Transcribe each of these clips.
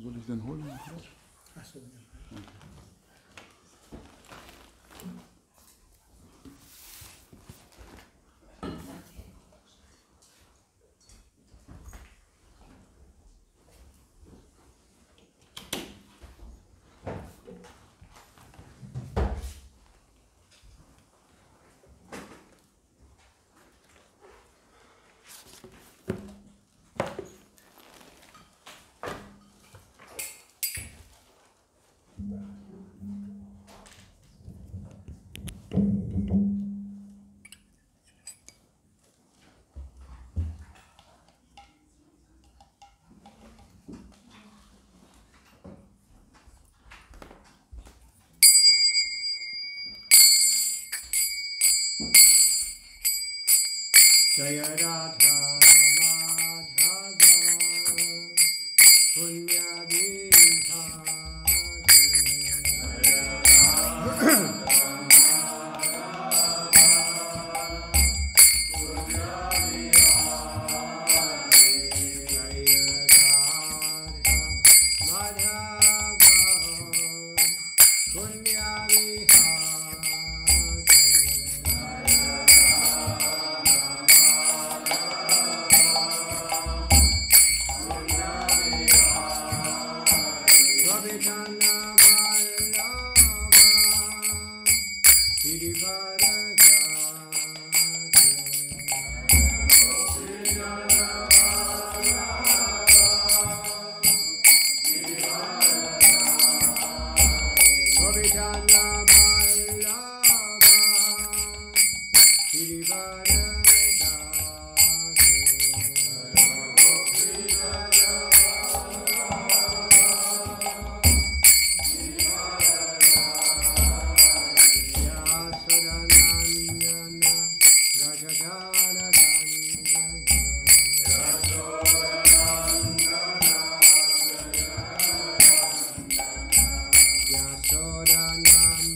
soll ich den holen? Ach so, ja. Okay. Jaya Radha Madhava Punya Vihare Yashodanam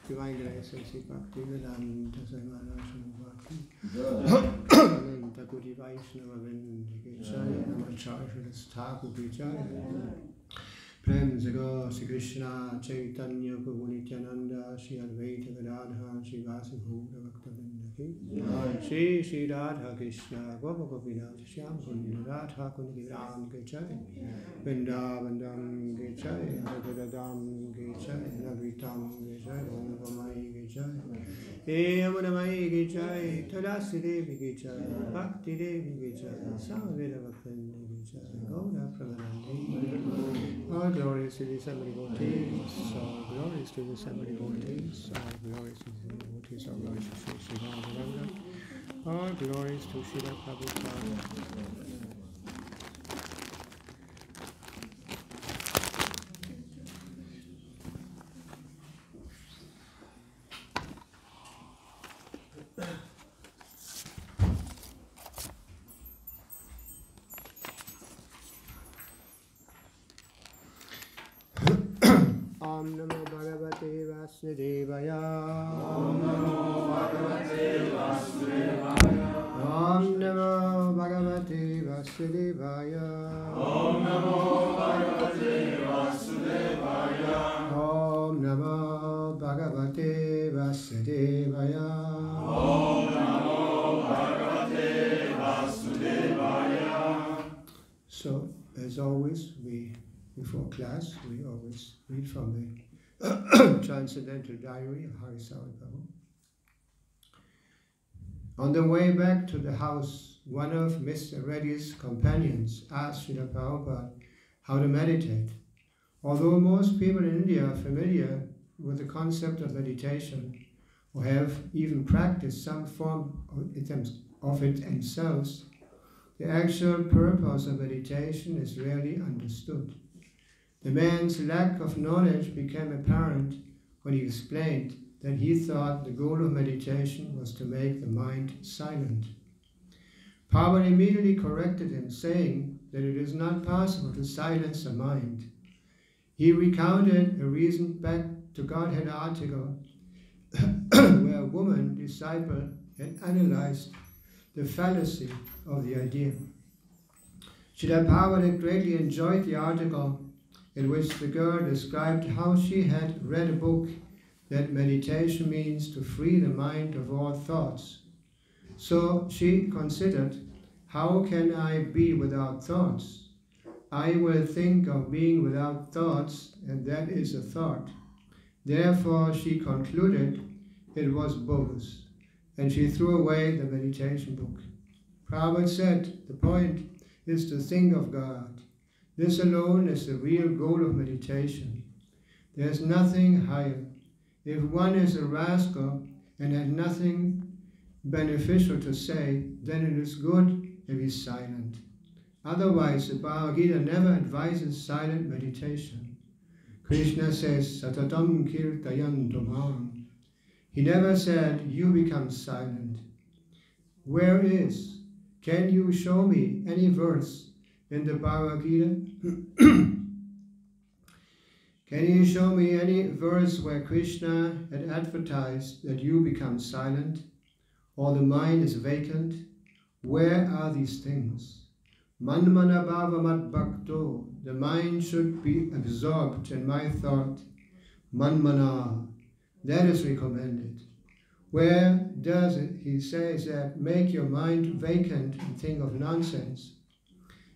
Divine Grace, Bhakti, Vedanta, Bhakti, Takudi Vaishnava Vindhikachaya, Namacharya Thakur Vichaya, Prem Zago, Sri Krishna, Caitanya, Prabhu Nityananda, Sri Advaita Gadadha, Sri Vasubhuta Bhakta Vindaki, Sri Radha Krishna, Gopa Gopinath, Shyam Kunda, Radha Kundi Ram Gachaya, Vrindavan Gachaya, Jagadadam Gachaya, Navritam Gachaya, Om Gamai Gachaya, Yamunamai Gachaya, Tadasi Devi Gachaya, Bhakti Devi Gachaya, Samaveda Bhakti Gachaya, Gauda Pramanandi. All glories to the assembly devotees, all glories to the assembly devotees, all glories to the devotees, all glories to Sri Radharanga, all glories to Srila Prabhupada. Om Namo Bhagavate Vasudevaya. Om Namo Bhagavate Vasudevaya. Om Namo Bhagavate Vasudevaya. Om Namo Bhagavate Vasudevaya. Om Namo Bhagavate Vasudevaya. Om Namo Bhagavate Vasudevaya. So, as always, before class, we always read from the Transcendental Diary of Harisawa Prabhu. On the way back to the house, one of Mr. Reddy's companions asked Srila Prabhupada how to meditate. Although most people in India are familiar with the concept of meditation, or have even practiced some form of it themselves, the actual purpose of meditation is rarely understood. The man's lack of knowledge became apparent when he explained that he thought the goal of meditation was to make the mind silent. Prabhupada immediately corrected him, saying that it is not possible to silence the mind. He recounted a recent Back to Godhead article where a woman disciple had analyzed the fallacy of the idea. Srila Prabhupada greatly enjoyed the article in which the girl described how she had read a book that meditation means to free the mind of all thoughts. So she considered, how can I be without thoughts? I will think of being without thoughts, and that is a thought. Therefore, she concluded it was bogus, and she threw away the meditation book. Prabhupada said, the point is to think of God. This alone is the real goal of meditation. There is nothing higher. If one is a rascal and has nothing beneficial to say, then it is good if he is silent. Otherwise, the Bhagavad Gita never advises silent meditation. Krishna says, Satatam kirtayantamam. He never said, you become silent. Where is? Can you show me any verse in the Bhagavad Gita? Can you show me any verse where Krishna had advertised that you become silent, or the mind is vacant? Where are these things? Manmana bhava mat bhakto, the mind should be absorbed in my thought. Manmana, that is recommended. Where does it? He says that make your mind vacant and think of nonsense.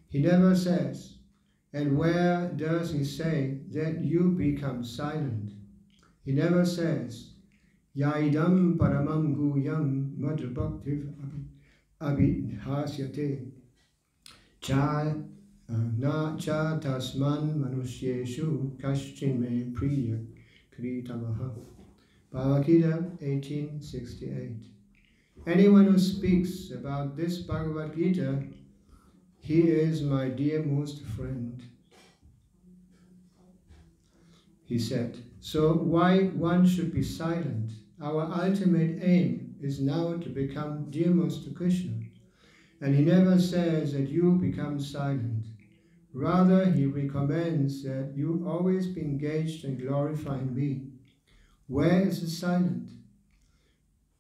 He never says. And where does he say that you become silent? He never says, Yaidam paramam guyam madhubhaktiv abhidhasyate cha na cha tasman manushyeshu kashchin me priya Caritamrita. Bhagavad Gita 1868. Anyone who speaks about this Bhagavad Gita, he is my dearmost friend. He said, so why one should be silent? Our ultimate aim is now to become dearmost to Krishna. And he never says that you become silent. Rather, he recommends that you always be engaged in glorifying me. Where is the silent?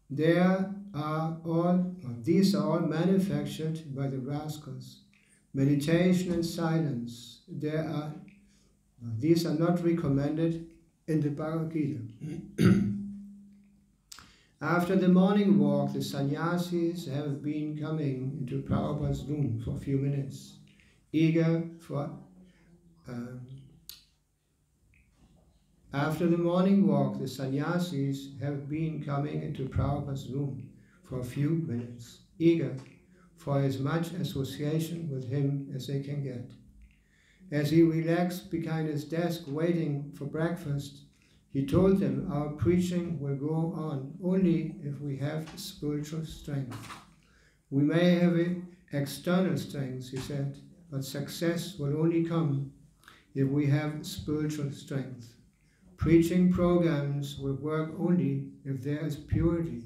These are all manufactured by the rascals. Meditation and silence, these are not recommended in the Bhagavad Gita. After the morning walk, the sannyasis have been coming into Prabhupada's room for a few minutes, eager for... After the morning walk, the sannyasis have been coming into Prabhupada's room for a few minutes, eager for as much association with him as they can get. As he relaxed behind his desk waiting for breakfast, he told them our preaching will go on only if we have spiritual strength. We may have external strength, he said, but success will only come if we have spiritual strength. Preaching programs will work only if there is purity.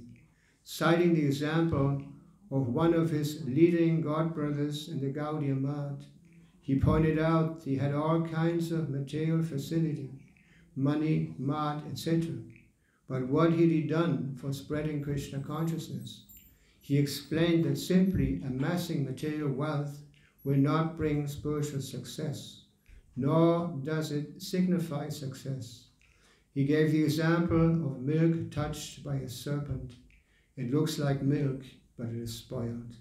Citing the example of one of his leading godbrothers in the Gaudiya Math, he pointed out he had all kinds of material facility, money, mart, etc. But what had he done for spreading Krishna consciousness? He explained that simply amassing material wealth will not bring spiritual success, nor does it signify success. He gave the example of milk touched by a serpent. It looks like milk, but it is spoiled.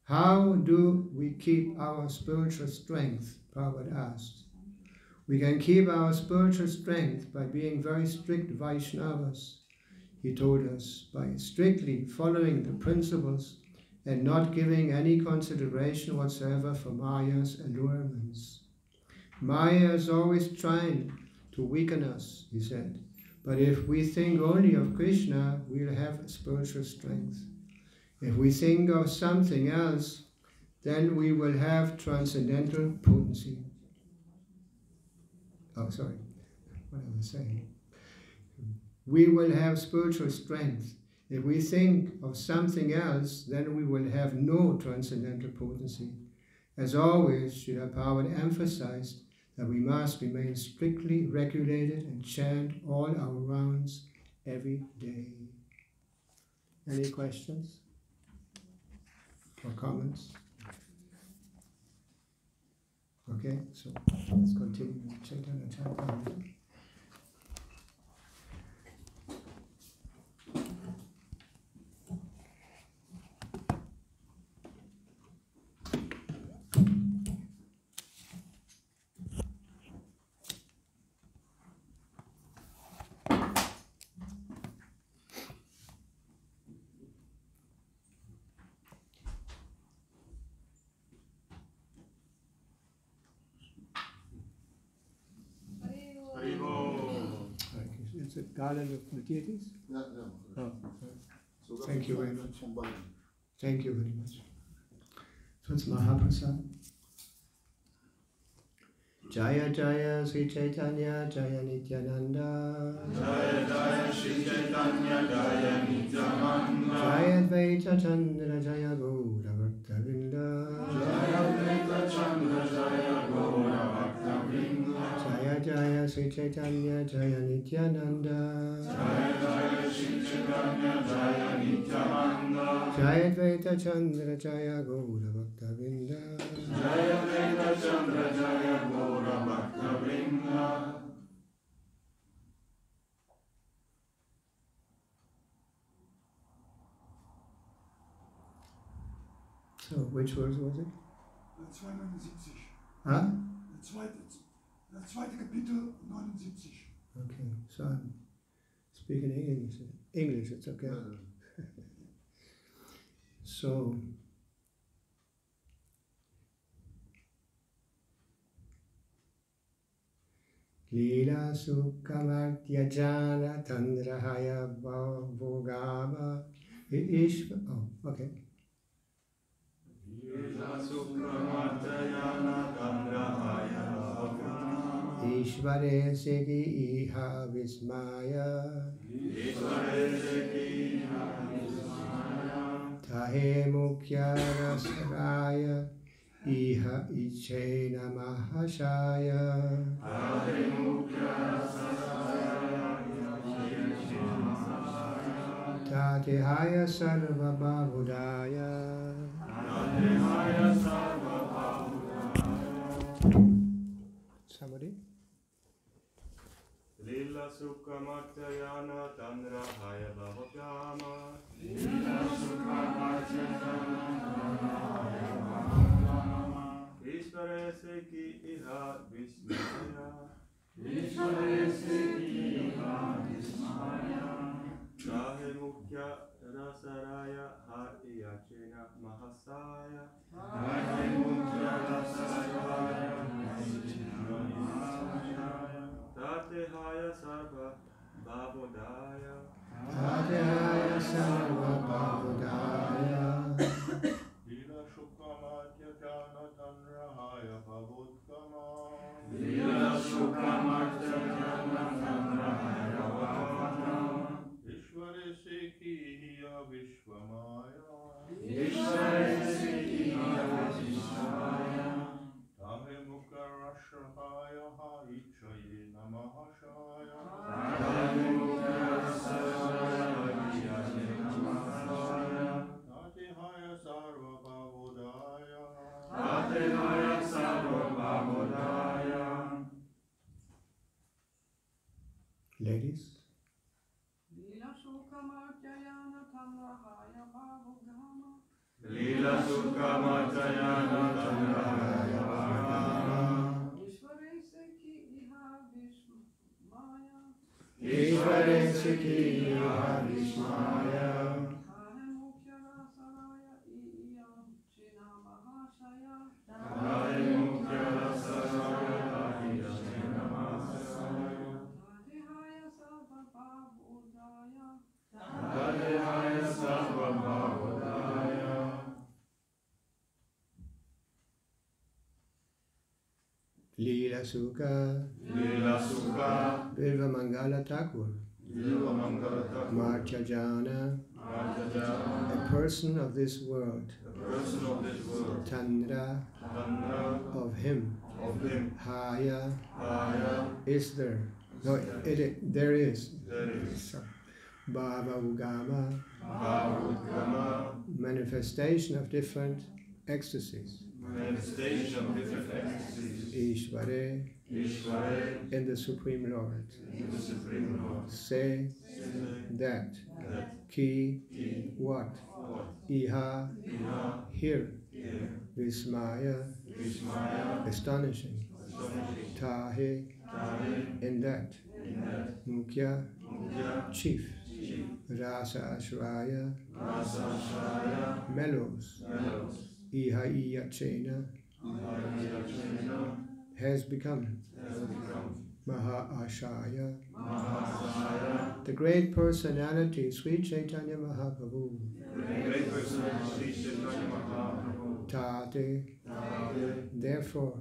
How do we keep our spiritual strength? Prabhupada asked. We can keep our spiritual strength by being very strict Vaishnavas, he told us, by strictly following the principles and not giving any consideration whatsoever for Maya's allurements. Maya is always trying to weaken us, he said, but if we think only of Krishna, we'll have spiritual strength. If we think of something else, then we will have transcendental potency. Oh, sorry, what I was saying. We will have spiritual strength. If we think of something else, then we will have no transcendental potency. As always, Srila Prabhupada emphasized that we must remain strictly regulated and chant all our rounds every day. Any questions or comments? Okay, so let's continue with Chaitanya Charitamrita. the garland of the deities? Ja. Oh. Thank you very much. Thank you very much. So it's Mahaprasad. Jaya Jaya Sri Caitanya Jaya Nityananda. Jaya Jaya Sri Caitanya Jaya Nityananda. Jaya Advaita Chandra Jaya Gaura Bhakta Vrinda. Jaya Advaita Chandra Jaya Gaura Bhakta Vrinda. Jaya Jaya Sri Caitanya Jaya Nityananda. Jaya Jaya Sri Caitanya Jaya Nityananda. Jaya Advaita Chandra Jaya Gaura Bhakta Vrinda. Jaya Advaita Chandra Jaya Gaura Bhakta Vrinda. So, which verse was it? 279. Huh? Das zweite Kapitel 79. Okay, so I'm speaking English. English, it's okay. So, Lila Sukha Madya Jana Tandrahaya Bhogama Ishva. Oh, okay. Lila Sukha Madya Tandrahaya Bhogama. Ishvare Seki Iha Vismaya. Ishvare Seki Iha Vismaya. Tahe Mukhya Rasaraya. Iha Ichena Mahashaya. Tahe Mukhya Rasaraya. Ichena Mahashaya. Tatihaya Sarva Bhavudaya. Tatihaya Sarva Bhavudaya. Somebody? Lila Sukha Madhyayana Tandrahaya Bhavagama. Lila Sukha Madhyayana Tandrahaya Bhavagama. Ishvare Seki Iha Vismaya. Ishvare Seki Iha Vismaya. Tahe Mukhya Rasaraya Ha Iyachena Mahasaya. Tahe Mukhya Rasaraya Ha Iyachena Mahasaya. Tatihaya Sarva Bhavudaya. Tatihaya Sarva Bhavudaya. Lila Sukha Madhyayana Tandrahaya Bhavudgama. Lila Sukha Madhyayana Tandrahaya Bhavudgama. Ishvare Seki Hiya Vishwamaya. Ishvare Seki Hiya Vishwamaya. Tahe Mukha Rashrahaya Ha Ichayena Mahashaya. Tahe Mukha Rashrahaya Ha Ichayena Mahashaya. Tatihaya Sarva Bhavudaya. Tatihaya Sarva Bhavudaya. Ladies? Lila Sukha Madhyayana Tandrahaya Bhavugama. Lila Sukha Madhyayana Tandrahaya Bhavugama. Ishvare Seki Iha Vismaya. Ishvare Seki Iha Vismaya. Tahe Mukhya Rasaraya Iyachena Mahashaya. Tahe Mukhya Rasaraya Ha Iyachena Mahashaya. Tatihaya Sarva Bhavudaya. Tatihaya Sarva Bhavudaya. Lila Sukha. Lila Sukha. Bilva Mangala Thakur. Lila Mangala Thakur. Martya Jana. Madhyayana. A person of this world. The person of this world. Tandra. Tandra. Of him. Of him. Haya. Haya. Is there. No, there is. There is. Bhava Ugama. Bhavudgama. Manifestation of different ecstasies. Manifestation of different ecstasies. Ishvare. Ishvare. In the Supreme Lord. In the Supreme Lord. Say that. Ki. What? Iha. Here. Vismaya. Astonishing. Tahe. In that. Mukhya. Chief. Rasa Ashraya. Mellows. Iha Iyachena. Has become. Maha-Ashaya, Mahasaya, the great personality, Sri Caitanya Mahaprabhu, the great personality, Sri Chaitanya Mahaprabhu, Tate, therefore,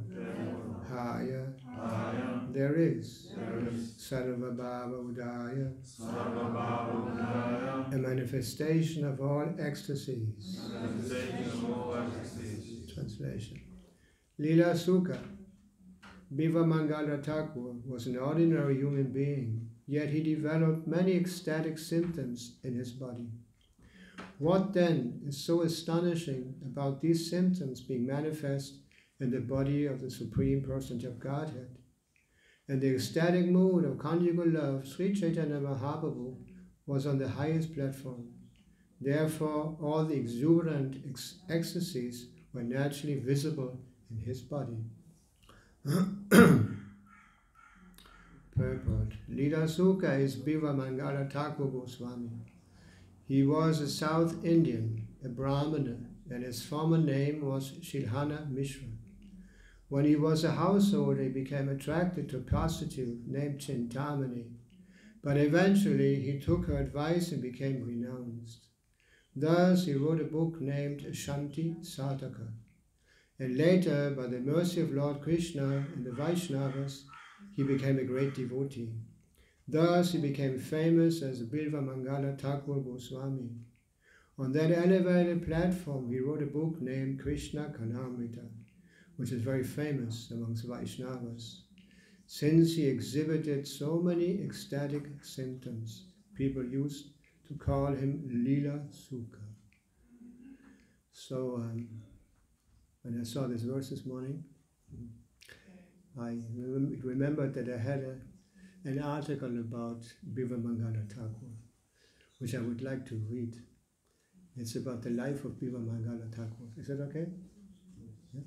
Haya, Haya, there is, there is, Sarva Bhava Udaya, Sarvabhava Udaya, a manifestation of all ecstasies. manifestation of all ecstasies. Translation. Lila Sukha, Biva Mangala Thakur, was an ordinary human being, yet he developed many ecstatic symptoms in his body. What then is so astonishing about these symptoms being manifest in the body of the Supreme Personality of Godhead? In the ecstatic mood of conjugal love, Sri Chaitanya Mahaprabhu was on the highest platform. Therefore, all the exuberant ecstasies were naturally visible in his body. Purport. Lila Sukha is Biva Mangala Thakur Goswami. He was a South Indian, a Brahmana, and his former name was Shilhana Mishra. When he was a householder, he became attracted to a prostitute named Chintamani, but eventually he took her advice and became renounced. Thus he wrote a book named Shanti Sataka. And later, by the mercy of Lord Krishna and the Vaishnavas, he became a great devotee. Thus he became famous as Bilva Mangala Thakur Goswami. On that elevated platform, he wrote a book named Krishna Caritamrita, which is very famous amongst Vaishnavas. Since he exhibited so many ecstatic symptoms, people used to call him Lila Sukha. So, when I saw this verse this morning, I remembered that I had an article about Biva Mangala Thakur, which I would like to read. It's about the life of Biva Mangala Thakur. Is that okay? Yeah.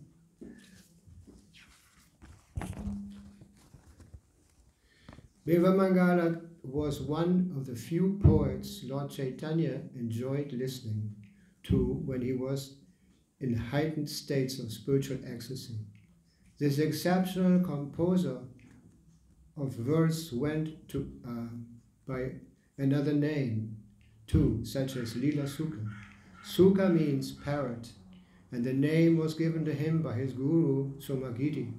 Biva Mangala was one of the few poets Lord Chaitanya enjoyed listening to when he was in heightened states of spiritual ecstasy. This exceptional composer of verse went to by another name too, such as Lila Sukha. Sukha means parrot, and the name was given to him by his guru Somagiti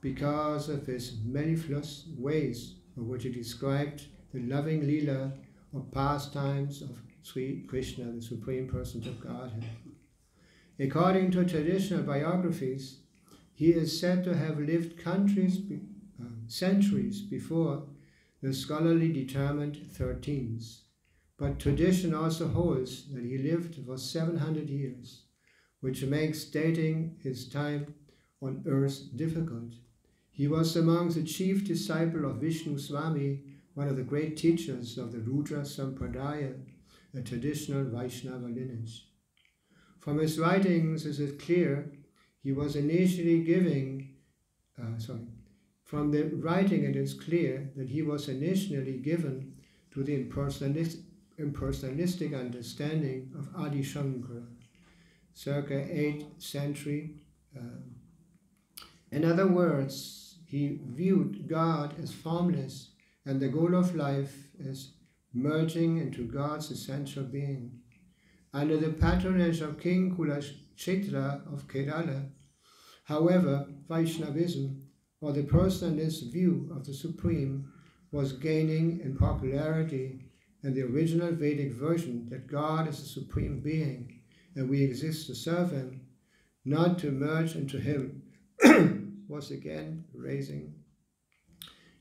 because of his mellifluous ways of which he described the loving Lila or pastimes of Sri Krishna, the Supreme Personality of Godhead. According to traditional biographies, he is said to have lived centuries before the scholarly determined 13th. But tradition also holds that he lived for 700 years, which makes dating his time on earth difficult. He was among the chief disciples of Vishnu Swami, one of the great teachers of the Rudra Sampradaya, a traditional Vaishnava lineage. From his writings it is clear he was initially from the writing it is clear that he was initially given to the impersonalistic understanding of Adi Shankara, circa 8th century. In other words, he viewed God as formless and the goal of life as merging into God's essential being. Under the patronage of King Kulachitra of Kerala, however, Vaishnavism, or the personalist view of the Supreme, was gaining in popularity, and the original Vedic version that God is the Supreme Being and we exist to serve Him, not to merge into Him, was again raising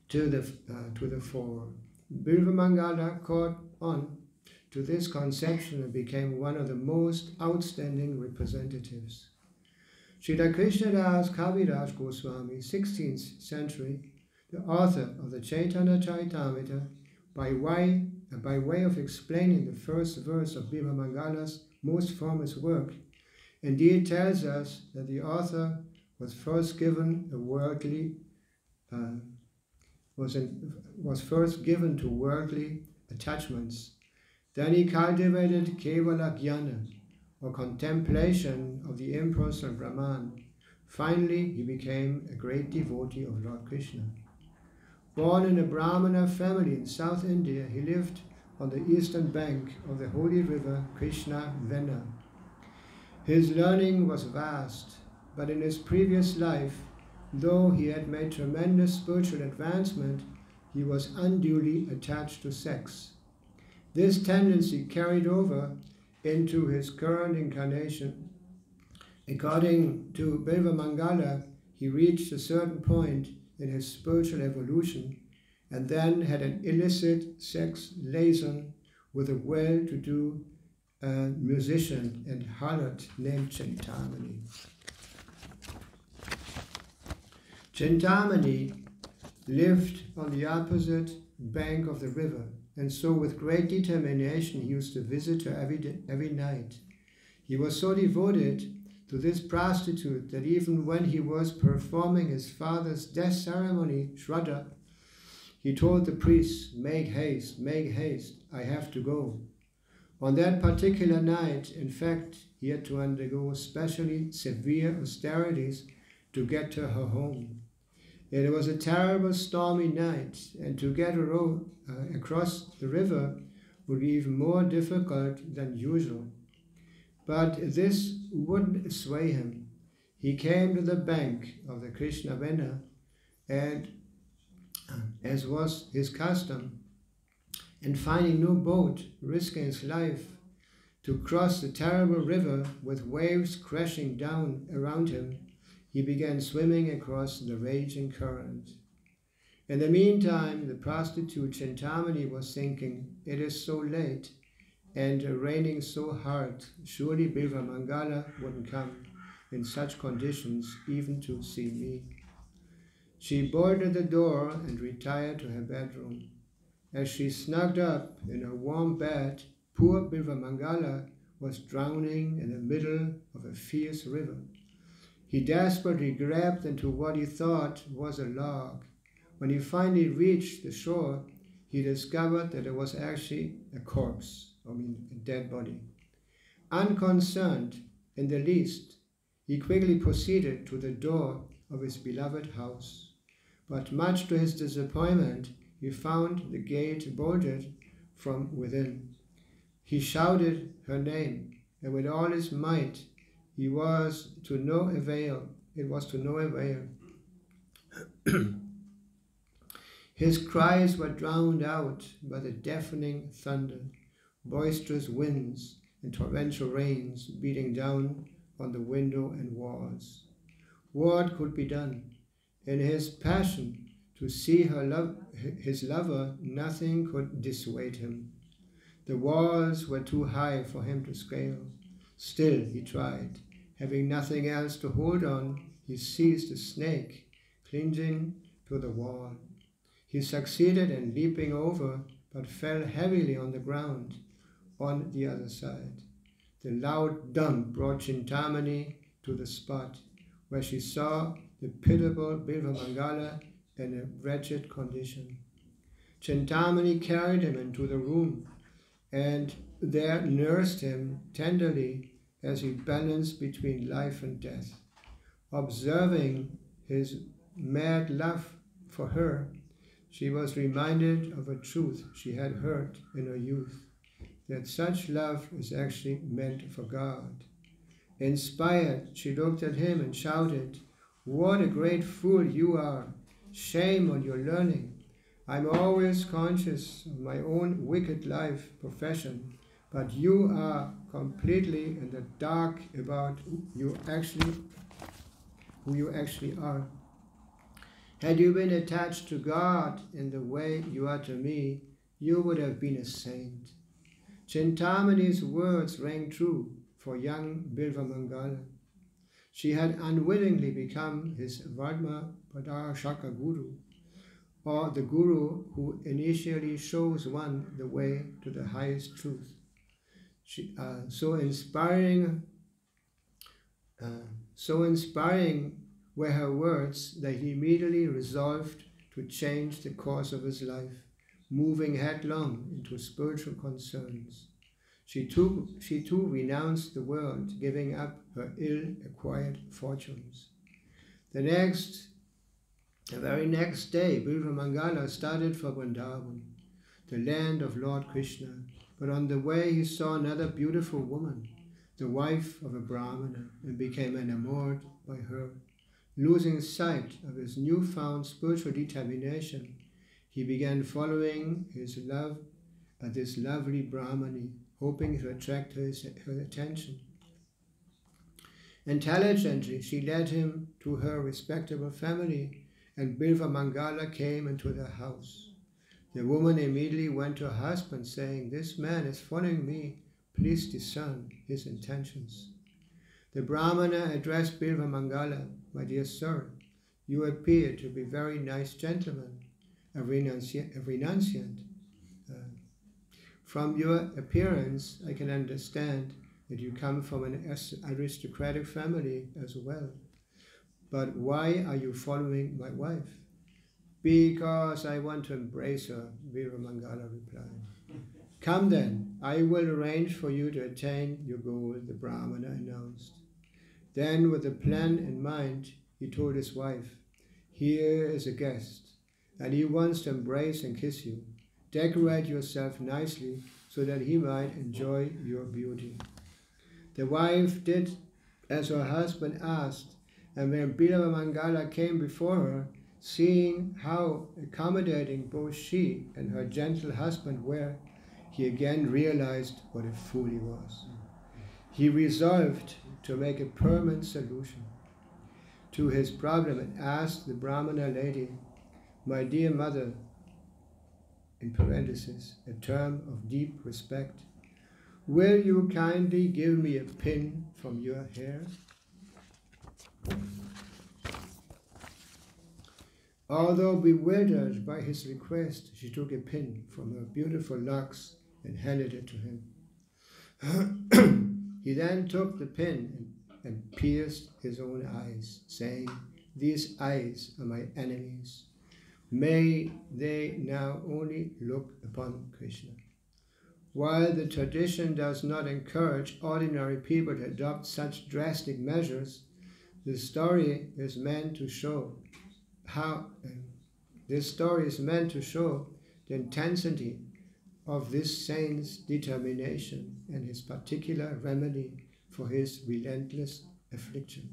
to the fore. Bilva Mangala caught on to this conception and became one of the most outstanding representatives. Srila Krishnadas Kaviraj Goswami, 16th century, the author of the Chaitanya Caritamrita, by way of explaining the first verse of Biva Mangala's most famous work, indeed tells us that the author was first given to worldly attachments. Then he cultivated Kevala Jnana, or contemplation of the impersonal Brahman. Finally, he became a great devotee of Lord Krishna. Born in a Brahmana family in South India, he lived on the eastern bank of the holy river Krishna Vena. His learning was vast, but in his previous life, though he had made tremendous spiritual advancement, he was unduly attached to sex. This tendency carried over into his current incarnation. According to Bilva Mangala, he reached a certain point in his spiritual evolution and then had an illicit sex liaison with a well-to-do musician and harlot named Chintamani. Chintamani lived on the opposite bank of the river, and so with great determination he used to visit her every night. He was so devoted to this prostitute that even when he was performing his father's death ceremony, Shraddha, he told the priests, make haste, I have to go. On that particular night, in fact, he had to undergo especially severe austerities to get to her home. It was a terrible stormy night, and to get across the river would be even more difficult than usual. But this wouldn't sway him. He came to the bank of the Krishna Vena, and as was his custom, and finding no boat, risking his life to cross the terrible river with waves crashing down around him, he began swimming across the raging current. In the meantime, the prostitute Chintamani was thinking, it is so late and raining so hard, surely Bilva Mangala wouldn't come in such conditions even to see me. She bolted the door and retired to her bedroom. As she snugged up in her warm bed, poor Bilva Mangala was drowning in the middle of a fierce river. He desperately grabbed into what he thought was a log. When he finally reached the shore, he discovered that it was actually a corpse, a dead body. Unconcerned in the least, he quickly proceeded to the door of his beloved house. But much to his disappointment, he found the gate bolted from within. He shouted her name, and with all his might, it was to no avail. His cries were drowned out by the deafening thunder, boisterous winds, and torrential rains beating down on the window and walls. What could be done? In his passion to see his lover, nothing could dissuade him. The walls were too high for him to scale. Still he tried. Having nothing else to hold on, he seized a snake, clinging to the wall. He succeeded in leaping over, but fell heavily on the ground on the other side. The loud dump brought Chintamani to the spot, where she saw the pitiable Bilva Mangala in a wretched condition. Chintamani carried him into the room, and there nursed him tenderly as he balanced between life and death. Observing his mad love for her, she was reminded of a truth she had heard in her youth, that such love is actually meant for God. Inspired, she looked at him and shouted, "What a great fool you are! Shame on your learning! I'm always conscious of my own wicked life profession, but you are completely in the dark about who you actually are. Had you been attached to God in the way you are to me, you would have been a saint." Chintamani's words rang true for young Bilva Mangala. She had unwittingly become his Vadma Padarshaka Guru, or the Guru who initially shows one the way to the highest truth. So inspiring were her words that he immediately resolved to change the course of his life, moving headlong into spiritual concerns. She too renounced the world, giving up her ill-acquired fortunes. The next The very next day, Bilva started for Vrindavan, the land of Lord Krishna, but on the way he saw another beautiful woman, the wife of a Brahmana, and became enamored by her. Losing sight of his newfound spiritual determination, he began following this lovely Brahmani, hoping to attract her attention. Intelligently, she led him to her respectable family, and Bilva came into the house. The woman immediately went to her husband, saying, "This man is following me. Please discern his intentions." The Brahmana addressed Bilva "My dear sir, you appear to be a very nice gentleman, a renunciant. From your appearance, I can understand that you come from an aristocratic family as well. But why are you following my wife?" "Because I want to embrace her," Bilva replied. "Come then, I will arrange for you to attain your goal," the Brahmana announced. Then, with a plan in mind, he told his wife, "Here is a guest, and he wants to embrace and kiss you. Decorate yourself nicely so that he might enjoy your beauty." The wife did as her husband asked, and when Bilva came before her, seeing how accommodating both she and her gentle husband were, he again realized what a fool he was. He resolved to make a permanent solution to his problem and asked the Brahmana lady, "My dear mother," in parentheses, a term of deep respect, "will you kindly give me a pin from your hair?" Although bewildered by his request, she took a pin from her beautiful locks and handed it to him. He then took the pin and pierced his own eyes, saying, "These eyes are my enemies. May they now only look upon Krishna." While the tradition does not encourage ordinary people to adopt such drastic measures, this story is meant to show the intensity of this saint's determination and his particular remedy for his relentless affliction.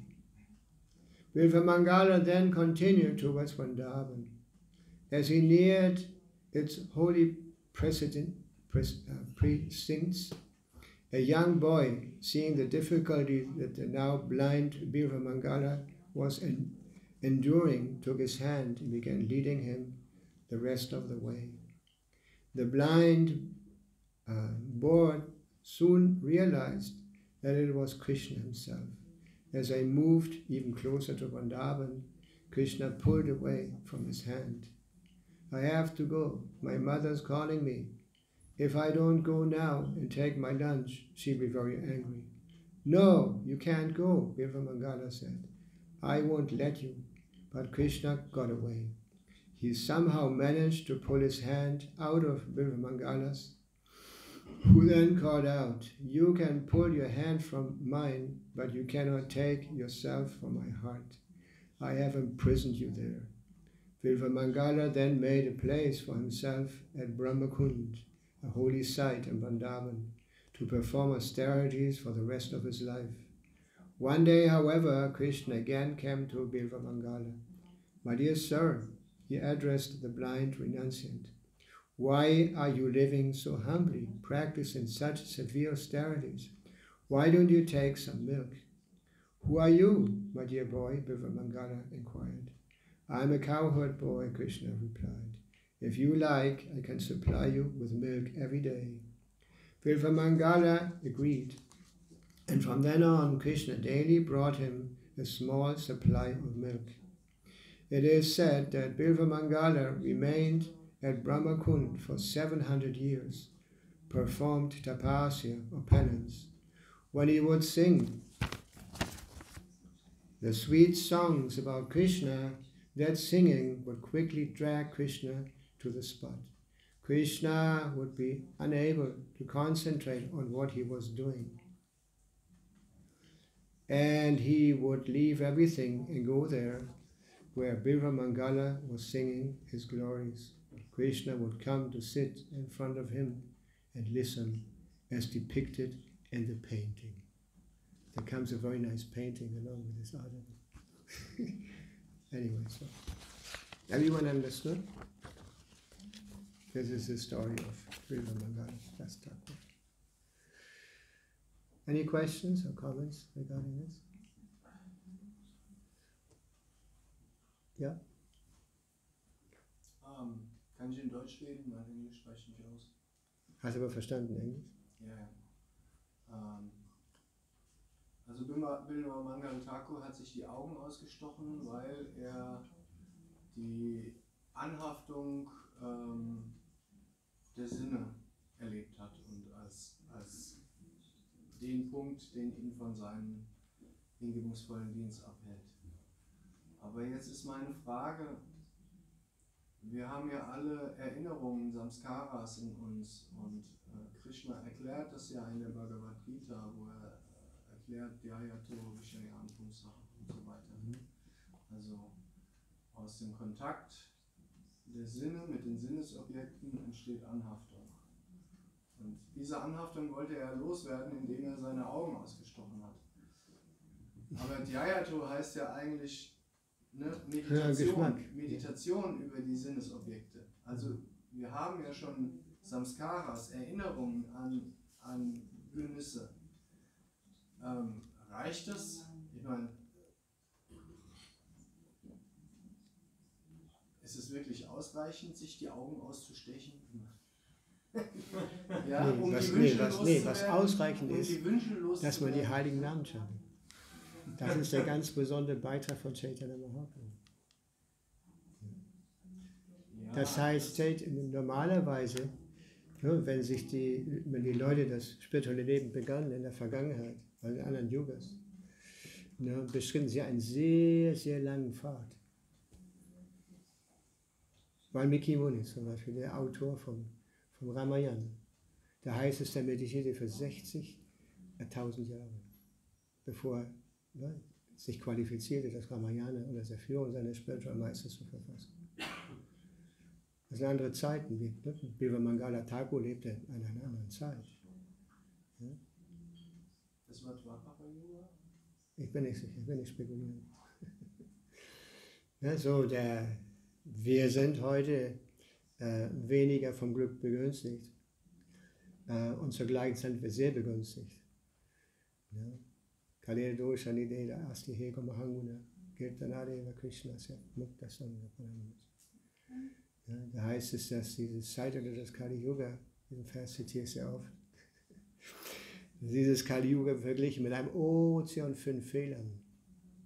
Bilva then continued towards Vrindavan. As he neared its holy precincts, a young boy, seeing the difficulty that the now blind Bilva was enduring, took his hand and began leading him the rest of the way. The blind boy soon realized that it was Krishna himself. As I moved even closer to Vrindavan, Krishna pulled away from his hand. "I have to go. My mother's calling me. If I don't go now and take my lunch, she'll be very angry." "No, you can't go," Bilva said. "I won't let you." But Krishna got away. He somehow managed to pull his hand out of Bilva who then called out, "You can pull your hand from mine, but you cannot take yourself from my heart. I have imprisoned you there." Bilva then made a place for himself at Brahmakund, a holy site in Vrindavan, to perform austerities for the rest of his life. One day, however, Krishna again came to Bilva "My dear sir," he addressed the blind renunciant, "why are you living so humbly, practicing such severe austerities? Why don't you take some milk?" "Who are you, my dear boy?" Bilva inquired. "I'm a cowherd boy," Krishna replied. "If you like, I can supply you with milk every day." Bilva agreed, and from then on, Krishna daily brought him a small supply of milk. It is said that Bilva remained at Brahmakund for 700 years, performed tapasya or penance. When he would sing the sweet songs about Krishna, that singing would quickly drag Krishna to the spot. Krishna would be unable to concentrate on what he was doing, and he would leave everything and go there where Birva Mangala was singing his glories. Krishna would come to sit in front of him and listen as depicted in the painting. There comes a very nice painting along with this article. Anyway, so everyone understood? This is the story of Birva Mangala. That's Thakur. Any questions or comments regarding this? Ja? Kann ich in Deutsch reden? Mein Englisch reicht nicht aus. Hast du aber verstanden, Englisch? Ja. Also Birva Mangala Thakur hat sich die Augen ausgestochen, weil er die Anhaftung der Sinne erlebt hat und als den Punkt, den ihn von seinem hingebungsvollen Dienst abhält. Aber jetzt ist meine Frage, wir haben ja alle Erinnerungen, Samskaras in uns und Krishna erklärt das ja in der Bhagavad Gita, wo er erklärt Dhyayato Vishayan Pumsa und so weiter. Also aus dem Kontakt der Sinne mit den Sinnesobjekten entsteht Anhaftung. Und diese Anhaftung wollte er loswerden, indem er seine Augen ausgestochen hat. Aber Dhyayato heißt ja eigentlich Meditation über die Sinnesobjekte. Also wir haben ja schon Samskaras, Erinnerungen an Genüsse. Reicht das? Ich meine, ist es wirklich ausreichend, sich die Augen auszustechen? Ja, was ausreichend ist, dass man die heiligen Namen schaut. Das ist der ganz besondere Beitrag von Caitanya Mahaprabhu. Das heißt, normalerweise, wenn die Leute das spirituelle Leben begannen in der Vergangenheit, also in anderen Yugas, beschritten sie einen sehr, sehr langen Pfad. Valmiki Muni zum Beispiel, der Autor vom Ramayana, da heißt es, der meditierte für 60.000 Jahre, bevor er sich qualifizierte, das Ramayana unter der Führung seines Spiritual Meisters zu verfassen. Das sind andere Zeiten. Birva Mangala Thakur lebte in einer anderen Zeit. Ja? Das war Dwapara Yoga? Ich bin nicht sicher, ich will nicht spekulieren. Ja, wir sind heute weniger vom Glück begünstigt und zur gleichen Zeit sind wir sehr begünstigt. Ja? Kalera dosha nideda asti hego mahanguna kirtanadeva krishnasya mukta sangha paramus. Da heißt es, dass dieses Zeitalter des Kali Yuga, diesen Vers zitiere ich sehr oft, dieses Kali Yuga verglichen mit einem Ozean von Fehlern,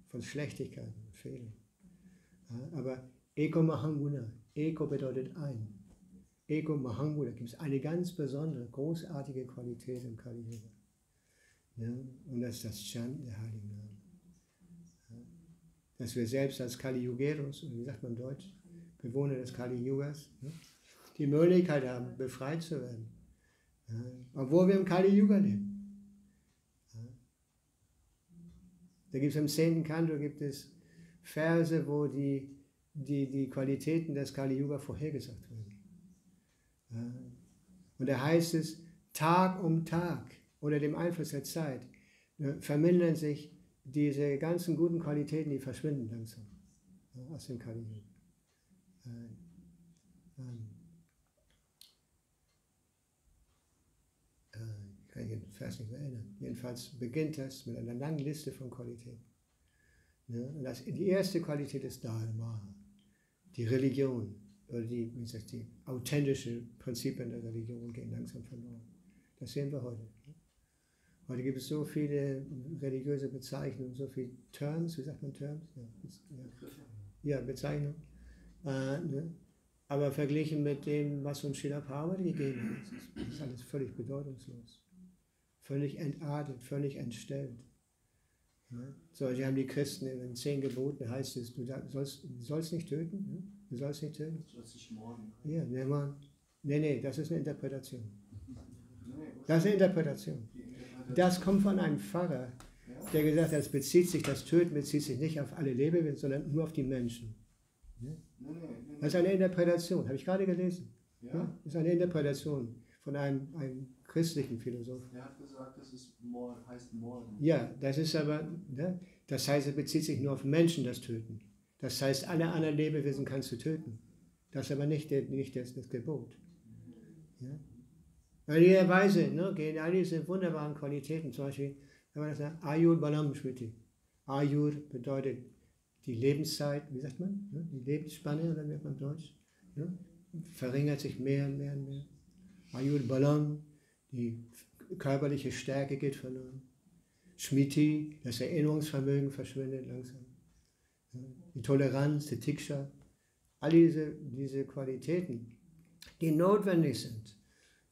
von Schlechtigkeiten und Fehlern. Ja, aber Eko Mahanguna, Eko bedeutet ein. Eko Mahanguna gibt es eine ganz besondere, großartige Qualität im Kali Yuga. Ja, und das ist das Chant der Heiligen Namen. Ja, dass wir selbst als Kali Yugeros, wie sagt man in Deutsch, Bewohner des Kali Yugas, die Möglichkeit haben, befreit zu werden. Ja, obwohl wir im Kali Yuga leben. Ja. Da gibt es im 10. Kanto Verse, wo die Qualitäten des Kali Yuga vorhergesagt werden. Ja. Und da heißt es, Tag um Tag, unter dem Einfluss der Zeit, vermindern sich diese ganzen guten Qualitäten, die verschwinden langsam aus dem Kali Yuga. Ich kann den Vers nicht mehr erinnern. Jedenfalls beginnt das mit einer langen Liste von Qualitäten. Und die erste Qualität ist Dharma, die Religion, oder die authentischen Prinzipien der Religion gehen langsam verloren. Das sehen wir heute. Heute gibt es so viele religiöse Bezeichnungen, so viele Terms, wie sagt man Terms? Ja, Bezeichnungen. Aber verglichen mit dem, was uns Srila Prabhupada gegeben hat, ist alles völlig bedeutungslos. Völlig entartet, völlig entstellt. Ja? So, die haben die Christen in den 10 Geboten, heißt es, du sollst nicht töten. Ja? Du sollst nicht töten. Du sollst nicht morden. Ja, nee, das ist eine Interpretation. Das ist eine Interpretation. Das kommt von einem Pfarrer, der gesagt hat, das Töten bezieht sich nicht auf alle Lebewesen, sondern nur auf die Menschen. Ne? Nee. Das ist eine Interpretation, habe ich gerade gelesen. Ja? Ja? Das ist eine Interpretation von einem christlichen Philosophen. Er hat gesagt, das ist heißt Morden. Ja, das ist aber, ne? Das heißt, es bezieht sich nur auf Menschen, das Töten. Das heißt, alle anderen Lebewesen kannst du töten. Das ist aber nicht das Gebot. Ja? Weil in der Weise gehen all diese wunderbaren Qualitäten, zum Beispiel, wenn man das sagt, Ayur Balam Shmiti. Ayur bedeutet die Lebenszeit, wie sagt man? Die Lebensspanne, oder wie sagt man Deutsch? Verringert sich mehr und mehr und mehr. Ayur Balam, die körperliche Stärke geht verloren. Shmiti, das Erinnerungsvermögen verschwindet langsam. Die Toleranz, die Tiksha, all diese Qualitäten, die notwendig sind,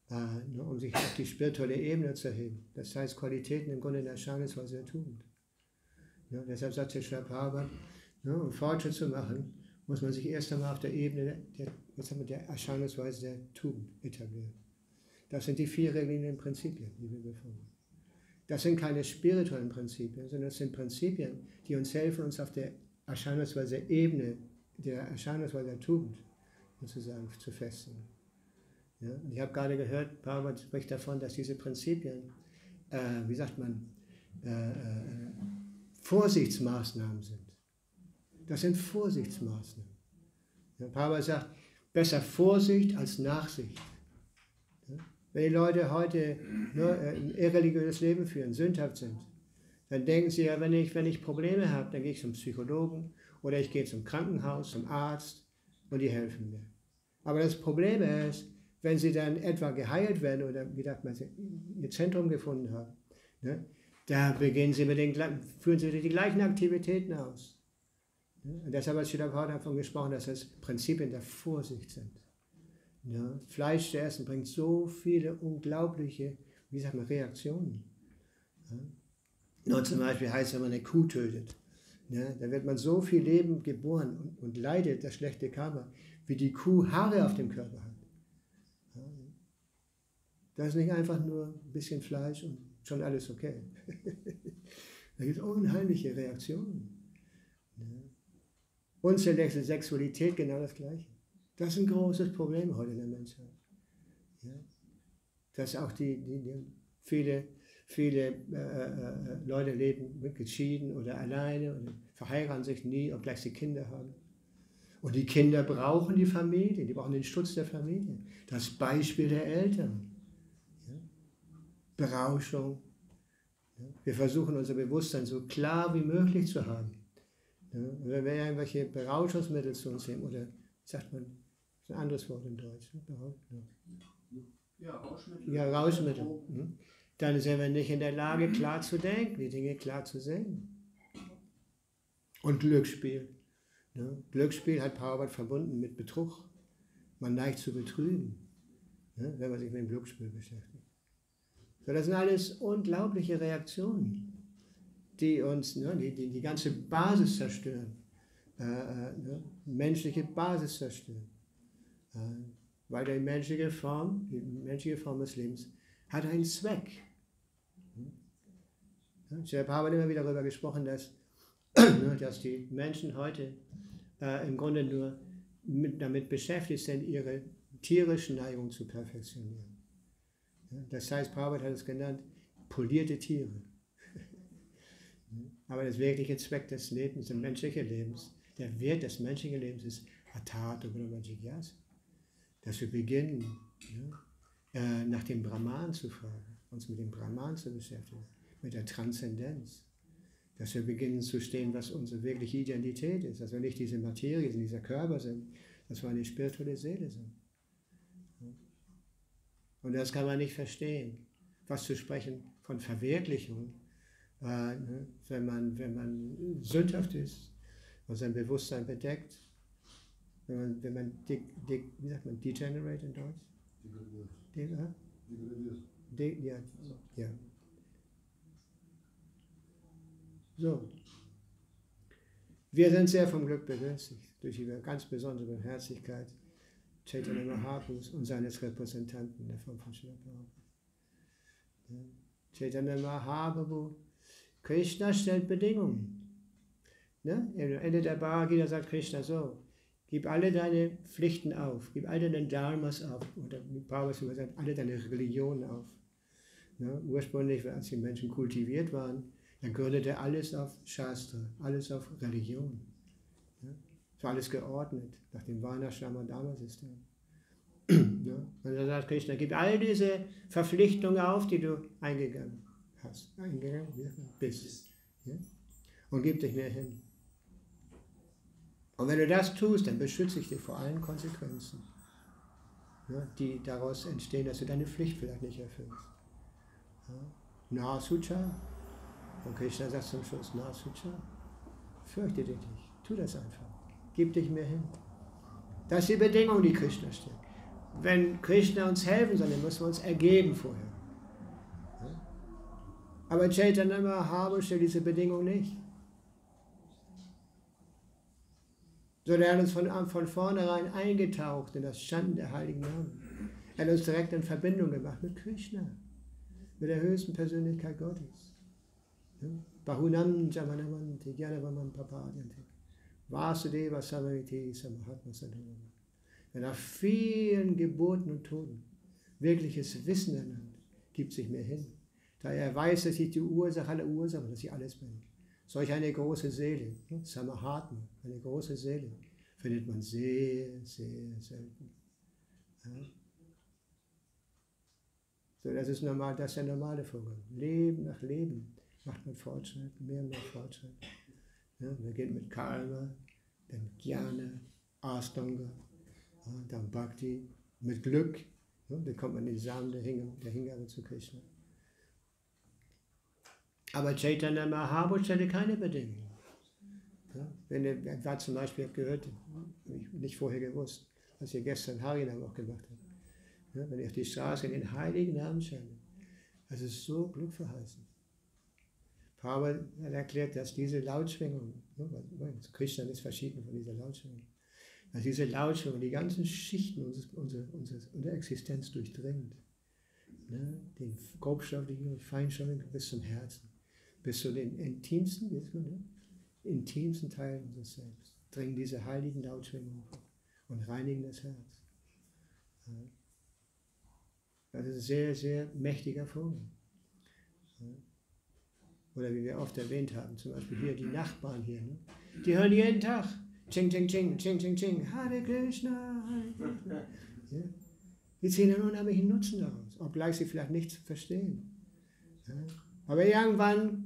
um sich auf die spirituelle Ebene zu erheben. Das heißt, Qualitäten im Grunde in der Erscheinungsweise der Tugend. Ja, deshalb sagt der Prabhupada, um Fortschritt zu machen, muss man sich erst einmal auf der Ebene der Erscheinungsweise der Tugend etablieren. Das sind die 4 regulierenden Prinzipien, die wir befolgen. Das sind keine spirituellen Prinzipien, sondern das sind Prinzipien, die uns helfen, uns auf der Erscheinungsweise der Ebene, der Erscheinungsweise der Tugend sozusagen zu festigen. Ja, und ich habe gerade gehört, Prabhupada spricht davon, dass diese Prinzipien, Vorsichtsmaßnahmen sind. Das sind Vorsichtsmaßnahmen. Ja, Prabhupada sagt, besser Vorsicht als Nachsicht. Ja, wenn die Leute heute ein irreligiöses Leben führen, sündhaft sind, dann denken sie ja, wenn ich Probleme habe, dann gehe ich zum Psychologen oder ich gehe zum Krankenhaus, zum Arzt und die helfen mir. Aber das Problem ist, wenn sie dann etwa geheilt werden oder ihr Zentrum gefunden haben, da führen sie die gleichen Aktivitäten aus. Und deshalb hat Srila Prabhupada davon gesprochen, dass das Prinzipien der Vorsicht sind. Ja, Fleisch zu essen bringt so viele unglaubliche, Reaktionen. Ja. Nur zum Beispiel heißt, wenn man eine Kuh tötet, da wird man so viel Leben geboren und leidet das schlechte Karma, wie die Kuh Haare auf dem Körper hat. Ja. Das ist nicht einfach nur ein bisschen Fleisch und schon alles okay. Da gibt es unheimliche Reaktionen. Ja. Unselektive Sexualität, genau das Gleiche. Das ist ein großes Problem heute in der Menschheit. Ja. Dass auch viele Leute leben geschieden oder alleine und verheiraten sich nie, obgleich sie Kinder haben. Und die Kinder brauchen die Familie, die brauchen den Schutz der Familie, das Beispiel der Eltern. Ja. Berauschung. Ja. Wir versuchen unser Bewusstsein so klar wie möglich zu haben. Ja. Wenn wir irgendwelche Berauschungsmittel zu uns nehmen, oder sagt man, das ist ein anderes Wort in Deutsch. Ja, Rauschmittel. Ja, Rauschmittel. Dann sind wir nicht in der Lage, klar zu denken, die Dinge klar zu sehen. Und Glücksspiel. Ja, Glücksspiel hat Prabhupada verbunden mit Betrug. Man neigt zu betrügen, wenn man sich mit dem Glücksspiel beschäftigt. So, das sind alles unglaubliche Reaktionen, die uns die ganze Basis zerstören, menschliche Basis zerstören. Weil die menschliche Form des Lebens hat einen Zweck. Ich habe immer wieder darüber gesprochen, dass die Menschen heute im Grunde nur damit beschäftigt sind, ihre tierischen Neigungen zu perfektionieren. Das heißt, Prabhupada hat es genannt, polierte Tiere. Aber das wirkliche Zweck des Lebens, des menschlichen Lebens, der Wert des menschlichen Lebens ist Atata oder Jigyasa. Dass wir beginnen, nach dem Brahman zu fragen, uns mit dem Brahman zu beschäftigen, mit der Transzendenz. Dass wir beginnen zu stehen, was unsere wirkliche Identität ist, dass wir nicht diese Materie sind, dieser Körper sind, dass wir eine spirituelle Seele sind. Und das kann man nicht verstehen, was zu sprechen von Verwirklichung, wenn man sündhaft ist und sein Bewusstsein bedeckt, wenn man wie sagt man, degenerate in Deutsch? Ja. So. Wir sind sehr vom Glück begünstigt, durch die ganz besondere Barmherzigkeit Chaitanya Mahaprabhus und seines Repräsentanten in der Form von Srila Prabhupada. Chaitanya Mahaprabhu, Krishna stellt Bedingungen. Am Ende der Bhagavad Gita sagt Krishna so, Gib alle deine Pflichten auf, gib alle deine Dharmas auf, oder wie Paulus immer sagt, alle deine Religionen auf. Ja, ursprünglich, als die Menschen kultiviert waren, dann gründete alles auf Shastra, alles auf Religion. Ja, es war alles geordnet, nach dem Varna-Shama-Dharma-System. Ja, und dann sagt Krishna, gib all diese Verpflichtungen auf, die du eingegangen bist. Ja, und gib dich mir hin. Und wenn du das tust, dann beschütze ich dich vor allen Konsequenzen, ja, die daraus entstehen, dass du deine Pflicht vielleicht nicht erfüllst. Ja. Nasucha. Und Krishna sagt zum Schluss, Nasucha, fürchte dich nicht, tu das einfach, gib dich mir hin. Das ist die Bedingung, die Krishna stellt. Wenn Krishna uns helfen soll, dann müssen wir uns ergeben vorher. Ja. Aber Caitanya Mahaprabhu stellt diese Bedingung nicht. Sondern er hat uns von vornherein eingetaucht in das Schanden der heiligen Namen. Er hat uns direkt in Verbindung gemacht mit Krishna, mit der höchsten Persönlichkeit Gottes. Bahunam Jamanamanti Jnanavamam Papadyanti Vasudeva Samaviti Samahatma Sadhana. Wenn nach vielen Geburten und Toten wirkliches Wissen ernannt, gibt sich mir hin. Da er weiß, dass ich die Ursache aller Ursachen, dass ich alles bin. Solch eine große Seele, Samahatma, eine große Seele, findet man sehr, sehr selten. Ja. So, das ist normal, das ist der normale Vorgang. Leben nach Leben macht man Fortschritt, mehr und mehr Fortschritt. Ja, man geht mit Karma, dann Jnana, Astanga, ja, dann Bhakti, mit Glück, ja, dann kommt man in den Samen der Hingabe zu Krishna. Aber Caitanya Mahaprabhu stellte keine Bedingungen. Ja, wenn er war zum Beispiel, ich habe gehört, habe ich nicht vorher gewusst, was ihr gestern Harinam auch gemacht habt. Ja, wenn ihr auf die Straße in den heiligen Namen schaltet, das ist so glückverheißend. Prabhupada hat erklärt, dass diese Lautschwingung, Krishna ist verschieden von dieser Lautschwingung, dass diese Lautschwingung die ganzen Schichten unserer Existenz durchdringt. Ne? Den grobstofflichen und feinstofflichen bis zum Herzen, bis zu den intimsten Teilen unseres Selbst. Dringen diese heiligen Lautschwingungen vor und reinigen das Herz. Ja. Das ist ein sehr, sehr mächtiger Vorgang. Ja. Oder wie wir oft erwähnt haben, zum Beispiel hier die Nachbarn hier, ne? Die hören jeden Tag Ching, Ching, Ching, Ching, Ching, Ching, Hare Krishna, Hare Krishna. Ja? Die ziehen einen unheimlichen Nutzen daraus, obgleich sie vielleicht nichts verstehen. Ja? Aber irgendwann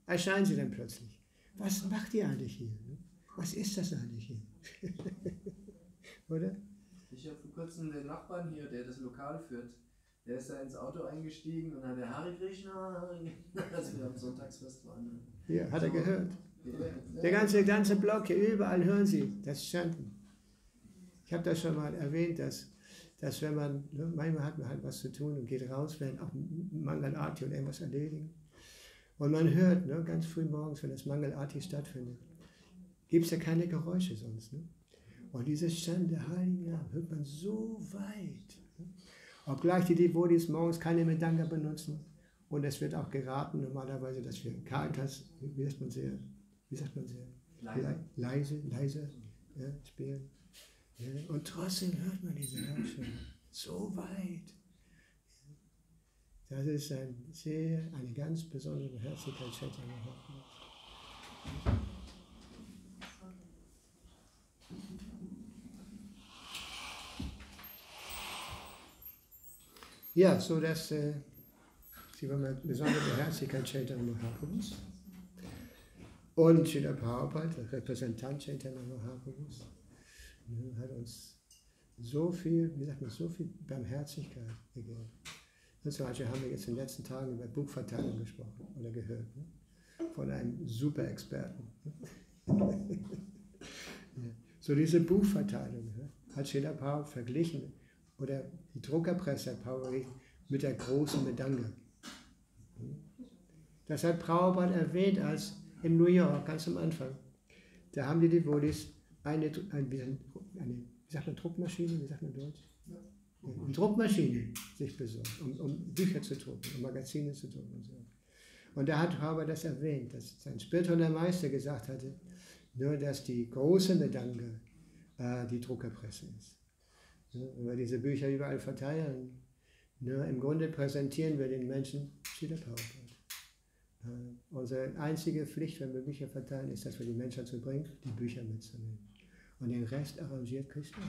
erscheinen sie dann plötzlich. Was macht ihr eigentlich hier? Ne? Was ist das eigentlich hier? Oder? Ich habe vor kurzem den Nachbarn hier, der das Lokal führt, der ist da ins Auto eingestiegen und hat der Hare Krishna, als wir am Sonntagsfest waren. Ja, hat er gehört. Der ganze Block hier, überall hören sie das Chanten. Ich habe das schon mal erwähnt, dass wenn man, manchmal hat man halt was zu tun und geht raus, wenn auch Mangal Arti und irgendwas erledigen. Und man hört, ne, ganz früh morgens, wenn das Mangal Arti stattfindet, gibt es ja keine Geräusche sonst. Ne? Und dieses Chant der Heiligen Namen hört man so weit. Ne? Obgleich die Devotees morgens keine Medanga benutzen. Und es wird auch geraten, normalerweise, dass wir Karitas, wie sagt man sehr, leise ja, spielen. Ja, und trotzdem hört man diese Lautstärke so weit. Das ist eine ganz besondere Beherzigkeit Caitanya Mahaprabhu. Ja, so dass sie war eine besondere Beherzigkeit Caitanya Mahaprabhus. Und Srila Prabhupada, der Repräsentant Caitanya Mahaprabhus, hat uns so viel, so viel Barmherzigkeit gegeben. Und zum Beispiel haben wir jetzt in den letzten Tagen über Buchverteilung gesprochen oder gehört, ne? Von einem Super-Experten. Ja. So diese Buchverteilung, ne? Hat Srila Prabhupada verglichen, oder die Druckerpresse hat Prabhupada mit der großen Medanga. Das hat Prabhupada erwähnt, als in New York, ganz am Anfang. Da haben die Devotees eine wie sagt man, Druckmaschine, wie sagt man Deutsch? Eine Druckmaschine sich besorgt, um Bücher zu drucken, um Magazine zu drucken und so. Und da hat Prabhupada das erwähnt, dass sein spiritueller Meister gesagt hatte, nur dass die große Medanga die Druckerpresse ist. Wenn wir diese Bücher überall verteilen, im Grunde präsentieren wir den Menschen Srila Prabhupada. Unsere einzige Pflicht, wenn wir Bücher verteilen, ist, dass wir die Menschen dazu bringen, die Bücher mitzunehmen. Und den Rest arrangiert Krishna.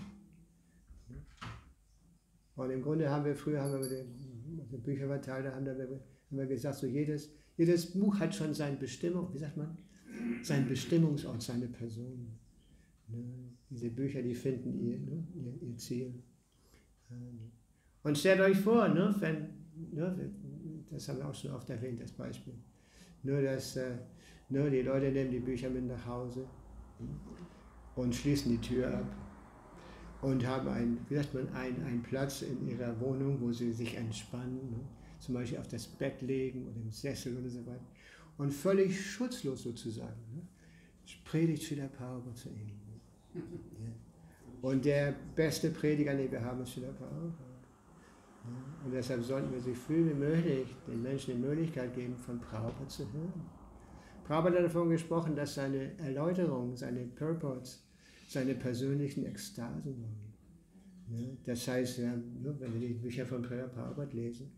Und im Grunde haben wir früher die Bücher verteilt, da haben wir gesagt, so jedes Buch hat schon seine Bestimmung, wie sagt man, seinen Bestimmungsort, seine Person. Diese Bücher, die finden ihr Ziel. Und stellt euch vor, das haben wir auch schon oft erwähnt, das Beispiel, dass die Leute nehmen die Bücher mit nach Hause und schließen die Tür ab und haben einen Platz in ihrer Wohnung, wo sie sich entspannen, zum Beispiel auf das Bett legen oder im Sessel oder so weiter, und völlig schutzlos sozusagen predigt Srila Prabhupada zu ihnen. Und der beste Prediger, den wir haben, ist Srila Prabhupada. Und deshalb sollten wir so früh wie möglich den Menschen die Möglichkeit geben, von Prabhupada zu hören. Prabhupada hat davon gesprochen, dass seine Erläuterungen, seine Purports, seine persönlichen Ekstasen waren. Das heißt, wenn wir die Bücher von Prabhupada lesen,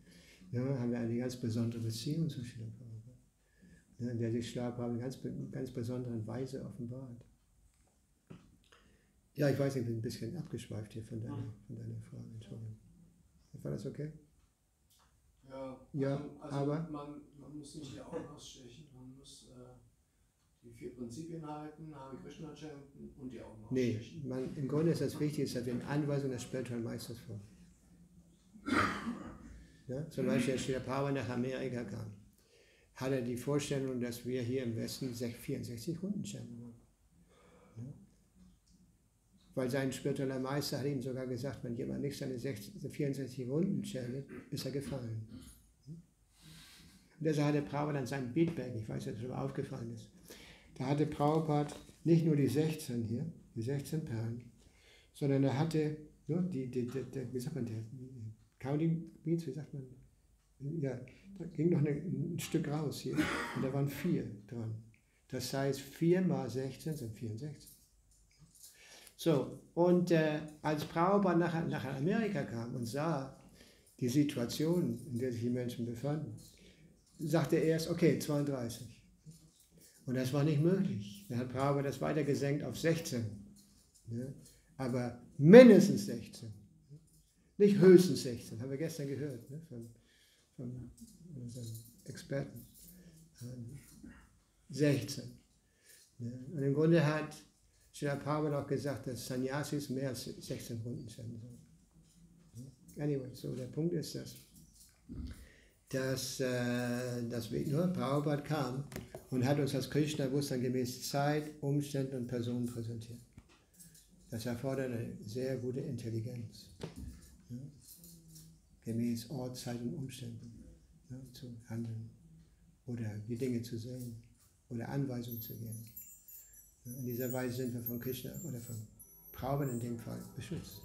haben wir eine ganz besondere Beziehung zu Srila Prabhupada, der sich Srila Prabhupada in ganz besonderen Weise offenbart. Ja, ich weiß, ich bin ein bisschen abgeschweift hier von deiner Frage, Entschuldigung. War das okay? Ja, also aber man muss nicht die Augen ausstechen, man muss die 4 Prinzipien halten, Hare Krishna chanten und die Augen ausstechen. Nee, im Grunde ist das Wichtigste, dass wir in Anweisung des spirituellen Meisters folgen. Ja, zum Beispiel, als Srila Prabhupada nach Amerika kam, hat er die Vorstellung, dass wir hier im Westen 64 Runden chanten wollen. Ja? Weil sein spiritueller Meister hat ihm sogar gesagt, wenn jemand nicht seine 64 Runden chantet, ist er gefallen. Und deshalb hatte Prabhupada dann sein Beatbag, ich weiß nicht, ob es schon mal aufgefallen ist, da hatte Prabhupada nicht nur die 16 hier, die 16 Perlen, sondern er hatte wie sagt man, der Counting Beats, wie sagt man, ja, da ging noch ein Stück raus hier und da waren 4 dran. Das heißt, 4 mal 16 sind 64. So, und als Prabhupada nach Amerika kam und sah die Situation, in der sich die Menschen befanden, sagte er erst, okay, 32. Und das war nicht möglich. Dann hat Prabhupada das weiter gesenkt auf 16. Ne? Aber mindestens 16. Nicht höchstens 16, haben wir gestern gehört, ne? von unserem Experten. 16. Ne? Und im Grunde hat Srila Prabhupada auch gesagt, dass Sannyasis mehr als 16 Runden chanten sollen. Anyway, so der Punkt ist dass Prabhupada kam und hat uns als Krishna-Bewusstsein gemäß Zeit, Umständen und Personen präsentiert. Das erfordert eine sehr gute Intelligenz. Ja? Gemäß Ort, Zeit und Umständen zu handeln oder die Dinge zu sehen oder Anweisungen zu geben. In dieser Weise sind wir von Krishna oder von Prabhupada in dem Fall beschützt.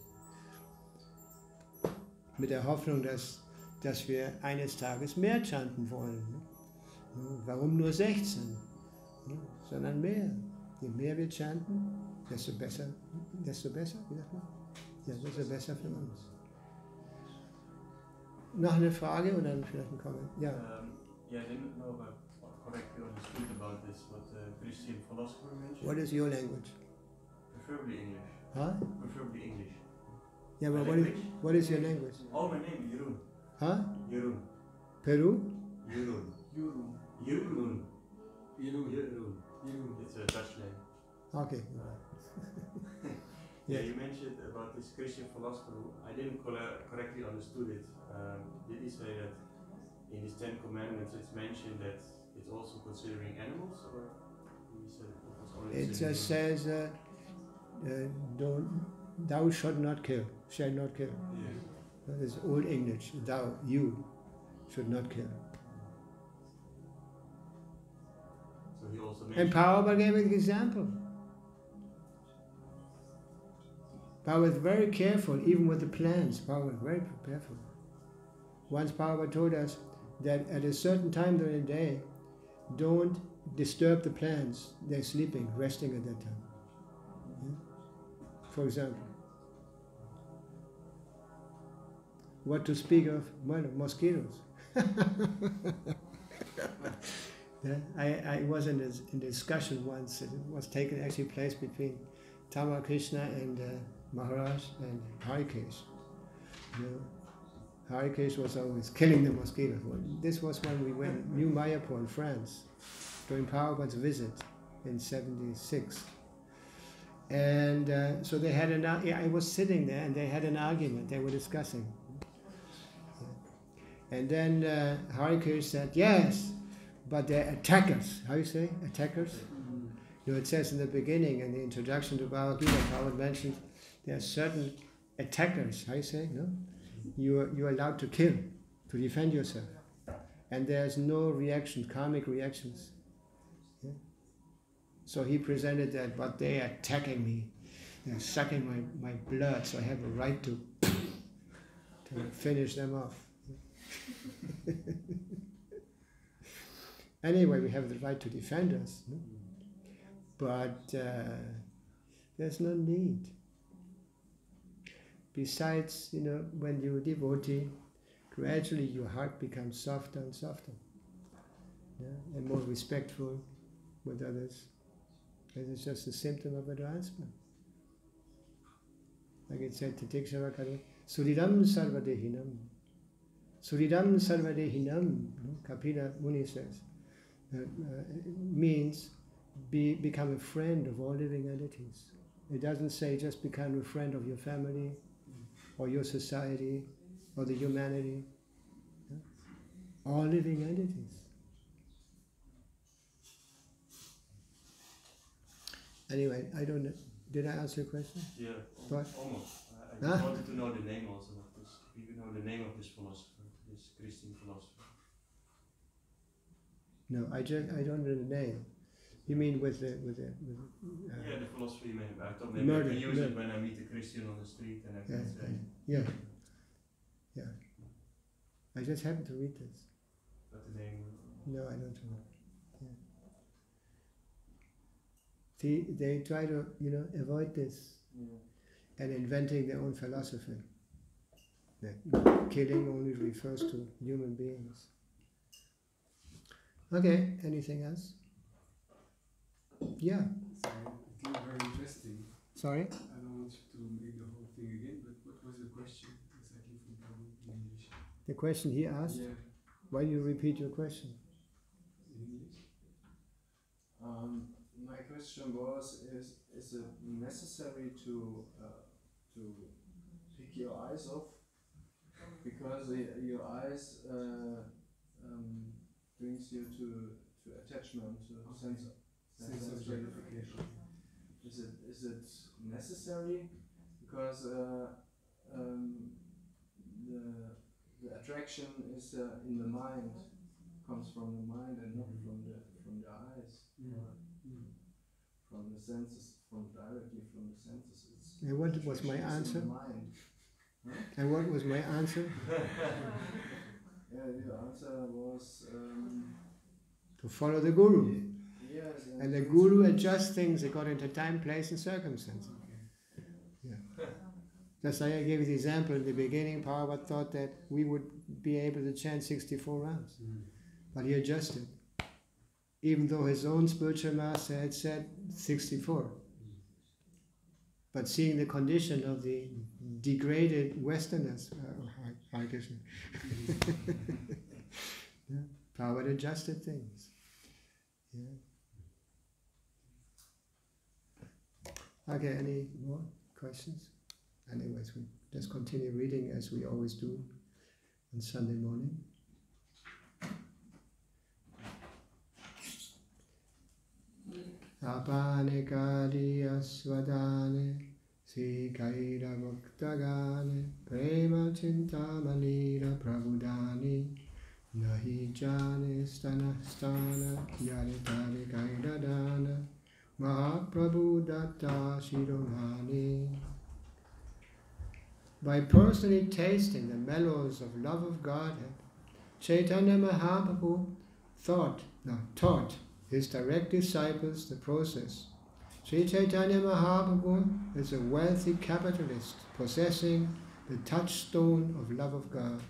Mit der Hoffnung, dass wir eines Tages mehr chanten wollen. Warum nur 16? Sondern mehr. Je mehr wir chanten, desto besser, wie sagt man? Ja, desto besser für uns. Noch eine Frage oder vielleicht ein Kommentar? Ja. Yeah, I didn't know about correctly understood about this, what the Christian philosopher mentioned. What is your language? Preferably English. Huh? Preferably English. Yeah, but what is your language? Oh, my name, Jeroen. Huh? Jeroen. Peru? Jeroen. Jeroen. Jeroen. It's a Dutch name. Okay. Yeah, you mentioned about this Christian philosopher. I didn't correctly understood it. Did he say that in his 10 commandments it's mentioned that it's also considering animals, or he said it was only It just says thou shalt not kill. Shall not kill. Yeah. That is Old English. Thou, you, should not kill. So he also And mentioned. Prabhupada gave an example. Prabhupada was very careful, even with the plants. Prabhupada was very careful. Once Prabhupada told us that at a certain time during the day, don't disturb the plants. They're sleeping, resting at that time. for example. What to speak of? Well, mosquitoes. Yeah, I was in a discussion once. It was taking actually place between Tamar Krishna and Maharaj and Harikesh. You know, Harikesh was always killing the mosquitoes. Well, this was when we went New Mayapur in France during Prabhupada's visit in '76. And so they had I was sitting there and they had an argument. They were discussing. And then Harikesh said, yes, but they're attackers. How you say? Attackers? You know, it says in the beginning, in the introduction to Bhagavad Gita, Prabhupada mentioned there are certain attackers. How you say? No? You're allowed to kill, to defend yourself. And there's no reaction, karmic reactions. Yeah? So he presented that, but they are attacking me. They're sucking my blood, so I have a right to finish them off. Anyway, we have the right to defend us, no? But there's no need. Besides, you know, when you're a devotee, gradually your heart becomes softer and softer, yeah? And more respectful with others. And it's just a symptom of advancement. Like it said, tägliche, Suridam sarvadehinam. Suridam sarvadehinam, Kapila Muni says, means become a friend of all living entities. It doesn't say just become a friend of your family or your society or the humanity. Yeah? All living entities. Anyway, I don't know. Did I answer your question? Yeah, What? almost. I just wanted to know the name also of this. If you know the name of this philosopher, this Christian philosopher. No, I don't know the name. You mean with the yeah, the philosophy name. I thought maybe murder, I can use murder. it when I meet a Christian on the street and I can say. Yeah. I just happened to read this. But the name. No, I don't know. Yeah. See, they try to, avoid this and inventing their own philosophy. That killing only refers to human beings. Okay, anything else? Yeah. Sorry, it looked very interesting. Sorry? I don't want you to make the whole thing again, but what was the question exactly from Prabhu in English? The question he asked? Yeah, Why do you repeat your question? in English. My question was: Is it necessary to pick your eyes off? Because your eyes brings you to attachment, to sense of gratification. Is it necessary? Because the attraction is in the mind, comes from the mind and not from the eyes, from the senses, directly from the senses. And what was my answer? Huh? And what was my answer? Yeah, your answer was To follow the Guru. yes, And the Guru adjusts things according to time, place and circumstance. Yeah. Just like I gave you the example in the beginning, Prabhupada thought that we would be able to chant 64 rounds. But he adjusted. Even though his own spiritual master had said 64. But seeing the condition of the degraded Westerners, Hare Krishna, yeah, Prabhupada adjusted things. Yeah. Okay, any more questions? Anyways, we just continue reading as we always do on Sunday morning. Apanekadi asvadane sikaira muktagane prema chintamanira prabhudani nahi jane stana yaritari kaidadana mahaprabhu datta shiromani. By personally tasting the mellows of love of Godhead, Caitanya Mahaprabhu taught his direct disciples the process Sri Chaitanya Mahaprabhu is a wealthy capitalist possessing the touchstone of love of God,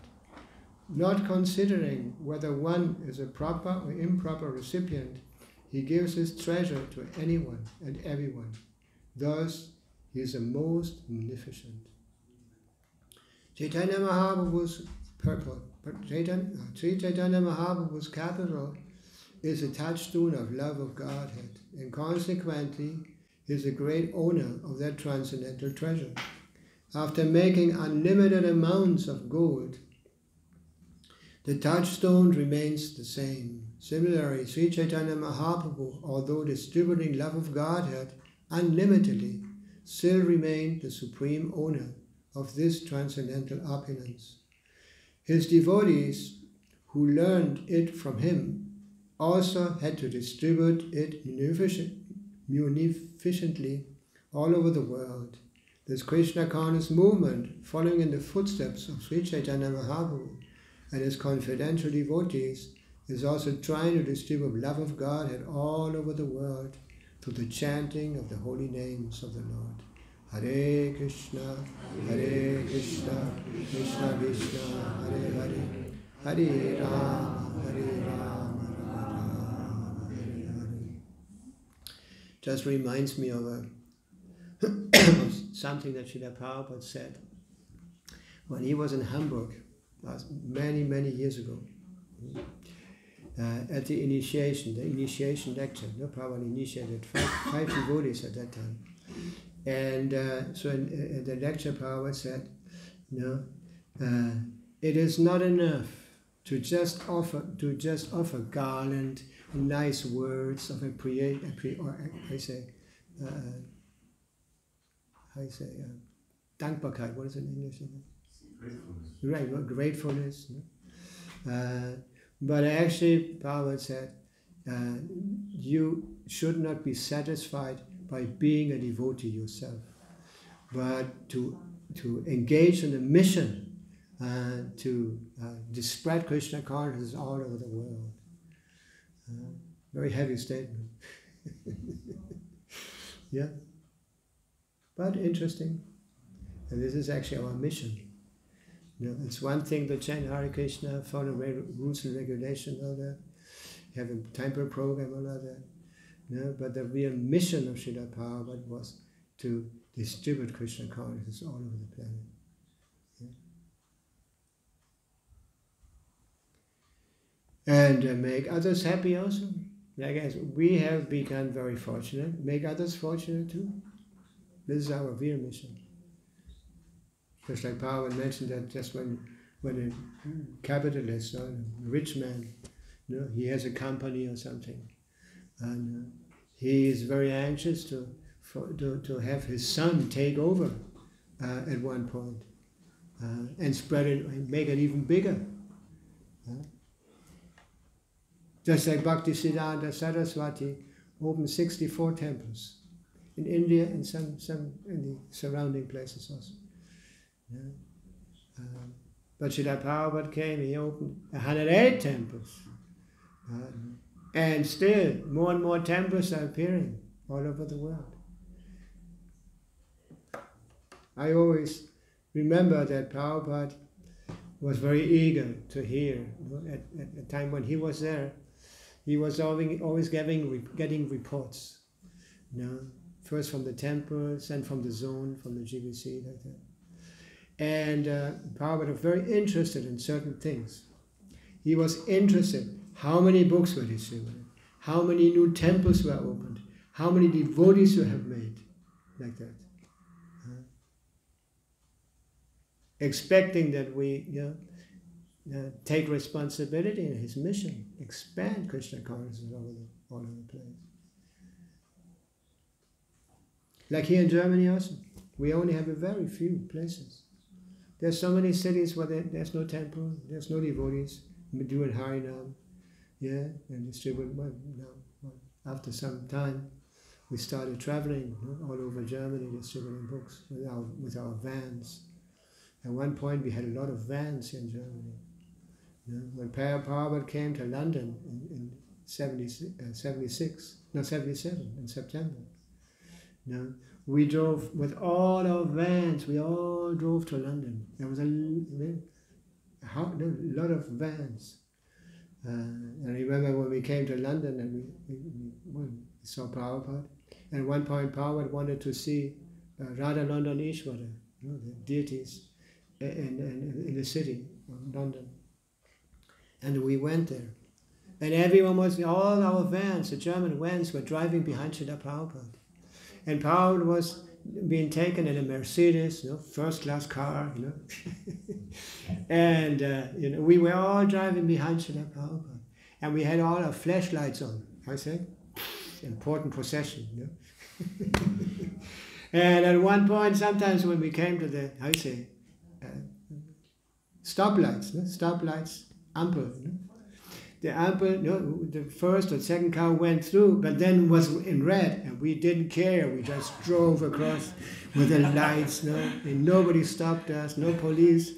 not considering whether one is a proper or improper recipient. He gives his treasure to anyone and everyone. Thus, he is the most magnificent. Chaitanya Mahaprabhu's purport, Sri Chaitanya Mahaprabhu's capital is a touchstone of love of Godhead, and consequently is a great owner of that transcendental treasure. After making unlimited amounts of gold, the touchstone remains the same. Similarly, Sri Chaitanya Mahaprabhu, although distributing love of Godhead unlimitedly, still remained the supreme owner of this transcendental opulence. His devotees, who learned it from him, also had to distribute it munificently all over the world. This Krishna conscious movement, following in the footsteps of Sri Chaitanya Mahaprabhu and his confidential devotees, is also trying to distribute love of Godhead all over the world through the chanting of the holy names of the Lord. Hare Krishna, Krishna Krishna, Hare Hare, Hare Rama, Rama Rama, Hare Hare. Just reminds me of something that Srila Prabhupada said when he was in Hamburg many years ago. At the initiation lecture. No, Prabhupada initiated five devotees at that time. And so in the lecture, Prabhupada said, it is not enough to just offer garland and nice words of dankbarkeit. What is it in English? Gratefulness. Right, gratefulness. But actually, Prabhupada said, you should not be satisfied by being a devotee yourself, but to engage in a mission to spread Krishna consciousness all over the world. Very heavy statement. Yeah, but interesting. And this is actually our mission. It's one thing to chant Hare Krishna, follow rules and regulations, all that, have a temple program, all that. But the real mission of Srila Prabhupada was to distribute Krishna consciousness all over the planet. And make others happy also. I guess we have become very fortunate. Make others fortunate too. This is our real mission. Just like Prabhupada mentioned that just when a capitalist or a rich man, he has a company or something, and he is very anxious to have his son take over at one point and spread it and make it even bigger. Just like Bhakti Siddhanta Saraswati opened 64 temples in India and some in the surrounding places also. But Srila Prabhupada came, he opened 108 temples. And still, more and more temples are appearing all over the world. I always remember that Prabhupada was very eager to hear. At the time when he was there, he was always getting reports. First from the temples, and from the zone, from the GBC, like that. And Prabhupada was very interested in certain things. He was interested how many books were distributed, how many new temples were opened, how many devotees you have made, like that. Expecting that we take responsibility in his mission, expand Krishna consciousness all over the place. Like here in Germany also, we only have a very few places. There's so many cities where there's no temple, there's no devotees. We do it Harinam, and distribute. After some time, we started traveling all over Germany, distributing books with our vans. At one point, we had a lot of vans here in Germany. When Prabhupada came to London in 77 in September, We drove with all our vans. We all drove to London. There was a lot of vans. And I remember when we came to London and we saw Prabhupada. And at one point Prabhupada wanted to see Radha London Ishvara, the deities in the city of London. And we went there. And everyone was, all our vans, the German vans, were driving behind Srila Prabhupada. And Prabhupada was being taken in a Mercedes, first class car, and we were all driving behind Srila Prabhupada. And we had all our flashlights on. I said, important procession, And at one point, sometimes when we came to the, stoplights, ample, the ample, the first or second car went through, but then was in red, and we didn't care. We just drove across with the lights, and nobody stopped us, no police,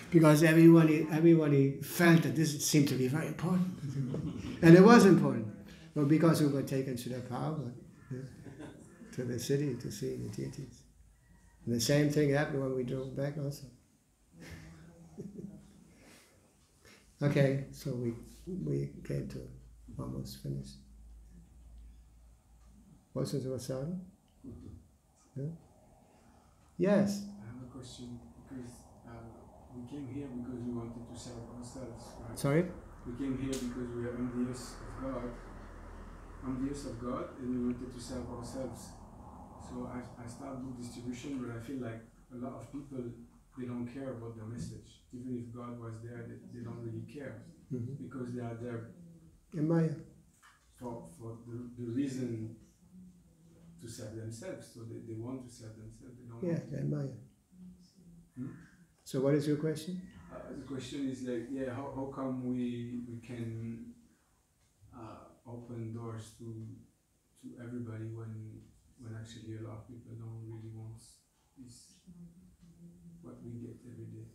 because everybody felt that this seemed to be very important, and it was important, but because we were taken to the power, to the city to see the deities. And the same thing happened when we drove back also. Okay, so we came to almost finish. What's it about Sarah? Yeah? Yes. I have a question because we came here because we wanted to serve ourselves, right? Sorry? We came here because we are envious of God, and we wanted to serve ourselves. So I started book distribution, but I feel like a lot of people, they don't care about the message. Even if God was there, they don't really care, because they are there In Maya. for the reason to serve themselves. So they want to serve themselves. They don't want to. In Maya. So what is your question? The question is like, how come we can open doors to everybody when actually a lot of people don't really want this, what we get every day.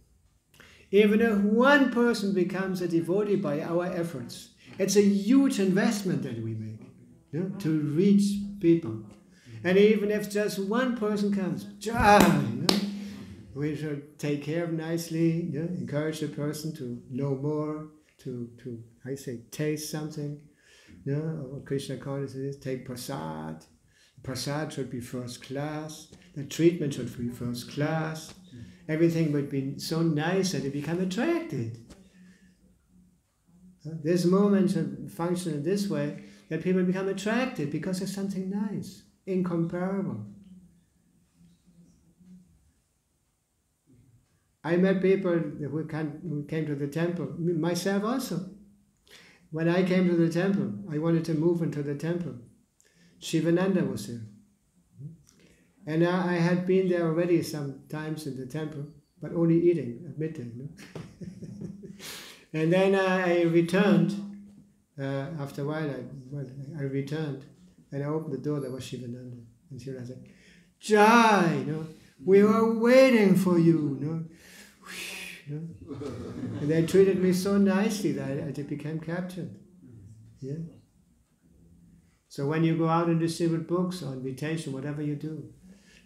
Even if one person becomes a devotee by our efforts, it's a huge investment that we make to reach people. And even if just one person comes, we should take care of nicely, encourage the person to know more, to taste something. What Krishna calls it, take prasad. Prasad should be first class. The treatment should be first class. Everything would be so nice that they become attracted. This moment should function in this way, that people become attracted because there's something nice, incomparable. I met people who came to the temple, myself also. When I came to the temple, I wanted to move into the temple. Shivananda was there. And I had been there already some times in the temple, but only eating at midday. And then I returned. After a while, I returned, and I opened the door. There was Shivananda, and Shivananda said, "Jai, we were waiting for you." And they treated me so nicely that I became captured. Yeah. So when you go out and distribute books or invitation, whatever you do,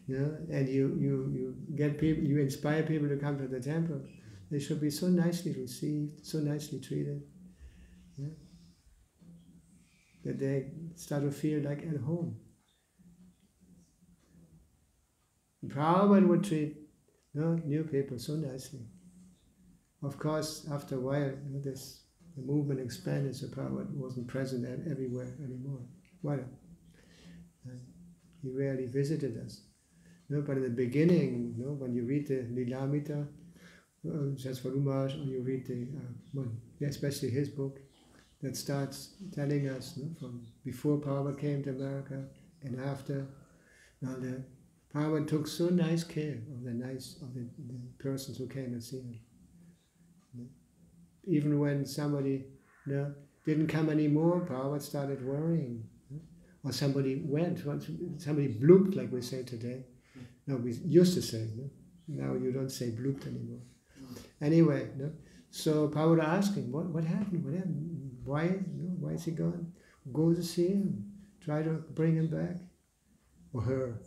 and you get people, you inspire people to come to the temple, they should be so nicely received, so nicely treated, that they start to feel like at home. Prabhupada would treat new people so nicely. Of course, after a while, the movement expanded, so Prabhupada wasn't present everywhere anymore. He rarely visited us. But in the beginning, when you read the Lilamita, or you read especially his book, that starts telling us from before Prabhupada came to America and after. Prabhupada took so nice care of the persons who came and see him. Even when somebody didn't come anymore, Prabhupada started worrying. Or somebody went, somebody blooped, like we say today. No, we used to say, now you don't say blooped anymore. Anyway, so Prabhupada asked him, what happened? Why is he gone? Go to see him. Try to bring him back. or her.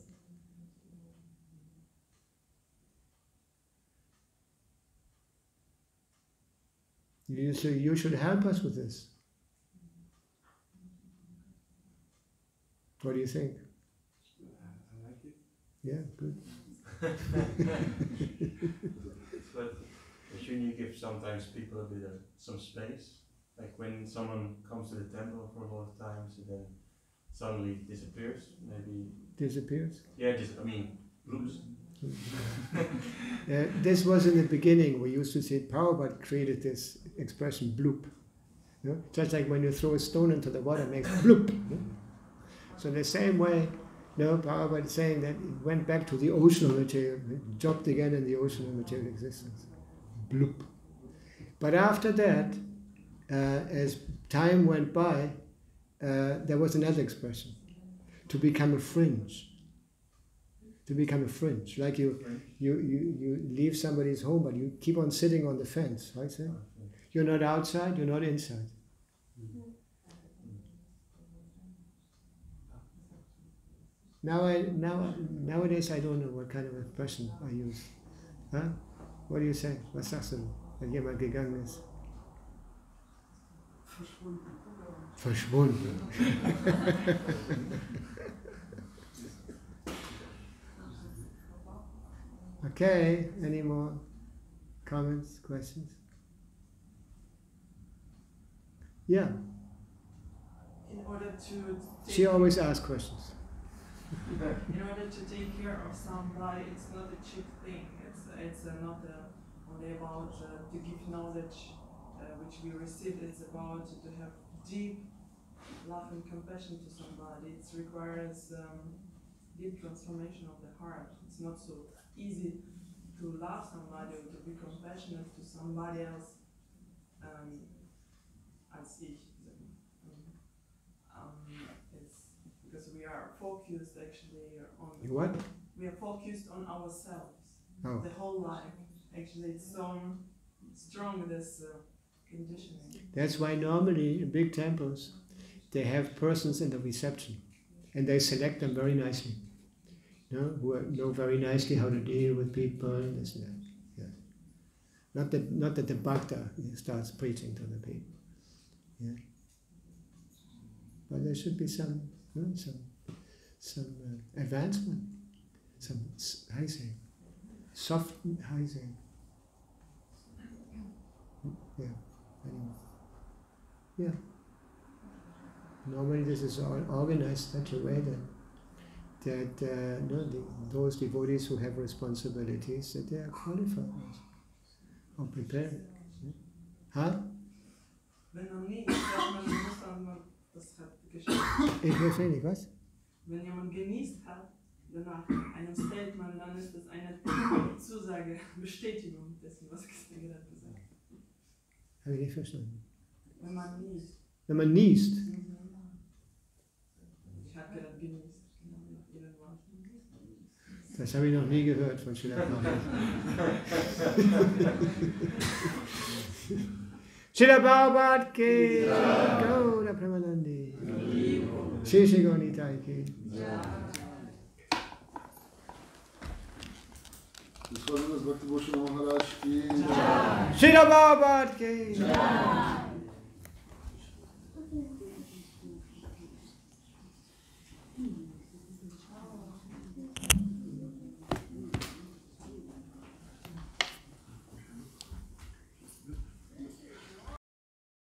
You should help us with this. What do you think? I like it. Yeah, good. But shouldn't you give sometimes people a bit of some space? Like when someone comes to the temple for a lot of times and then suddenly disappears, maybe. Disappears? Yeah, bloops. This was in the beginning. We used to say Prabhupada created this expression bloop. You know? Just like when you throw a stone into the water, it makes bloop. You know? So the same way, Prabhupada is saying that it went back to the ocean of material, it dropped again in the ocean of material existence. Bloop. But after that, as time went by, there was another expression, to become a fringe. To become a fringe, like you leave somebody's home, but you keep on sitting on the fence, right? Sir? You're not outside, you're not inside. Nowadays I don't know what kind of expression I use. Huh? What do you say? Was sagst du, wenn jemand gegangen ist? Verschwunden. Okay, any more comments, questions? Yeah. In order to She always asks questions. in order to take care of somebody, it's not a cheap thing. It's not only about to give knowledge which we receive. It's about to have deep love and compassion to somebody. It requires deep transformation of the heart. It's not so easy to love somebody or to be compassionate to somebody else as ich. It's because we are focused actually on What? We are focused on ourselves the whole life. Actually, it's so strong this conditioning. That's why normally in big temples they have persons in the reception, and they select them very nicely. Who know very nicely how to deal with people, this and that. Yeah. Not that the Bhakta starts preaching to the people. Yeah. But there should be some advancement, some soft Heising. Yeah. Anyway. Yeah. Normally this is all organized such a way that those devotees who have responsibilities, that they are qualified or prepared. Huh? Ich verstehe nicht, was? Wenn jemand genießt hat, danach einem Statement, dann ist das eine Zusage, Bestätigung dessen, was Christian gerade gesagt hat. Habe ich nicht verstanden. Wenn man niest. Wenn man niest? Ich habe gerade genießt. Das habe ich noch nie gehört von Srila Srila Prabhupada ki Gaura Premanandi Shri Gaunitai ki Swami Bhakti Bhusana Maharaj ki Srila Prabhupada ki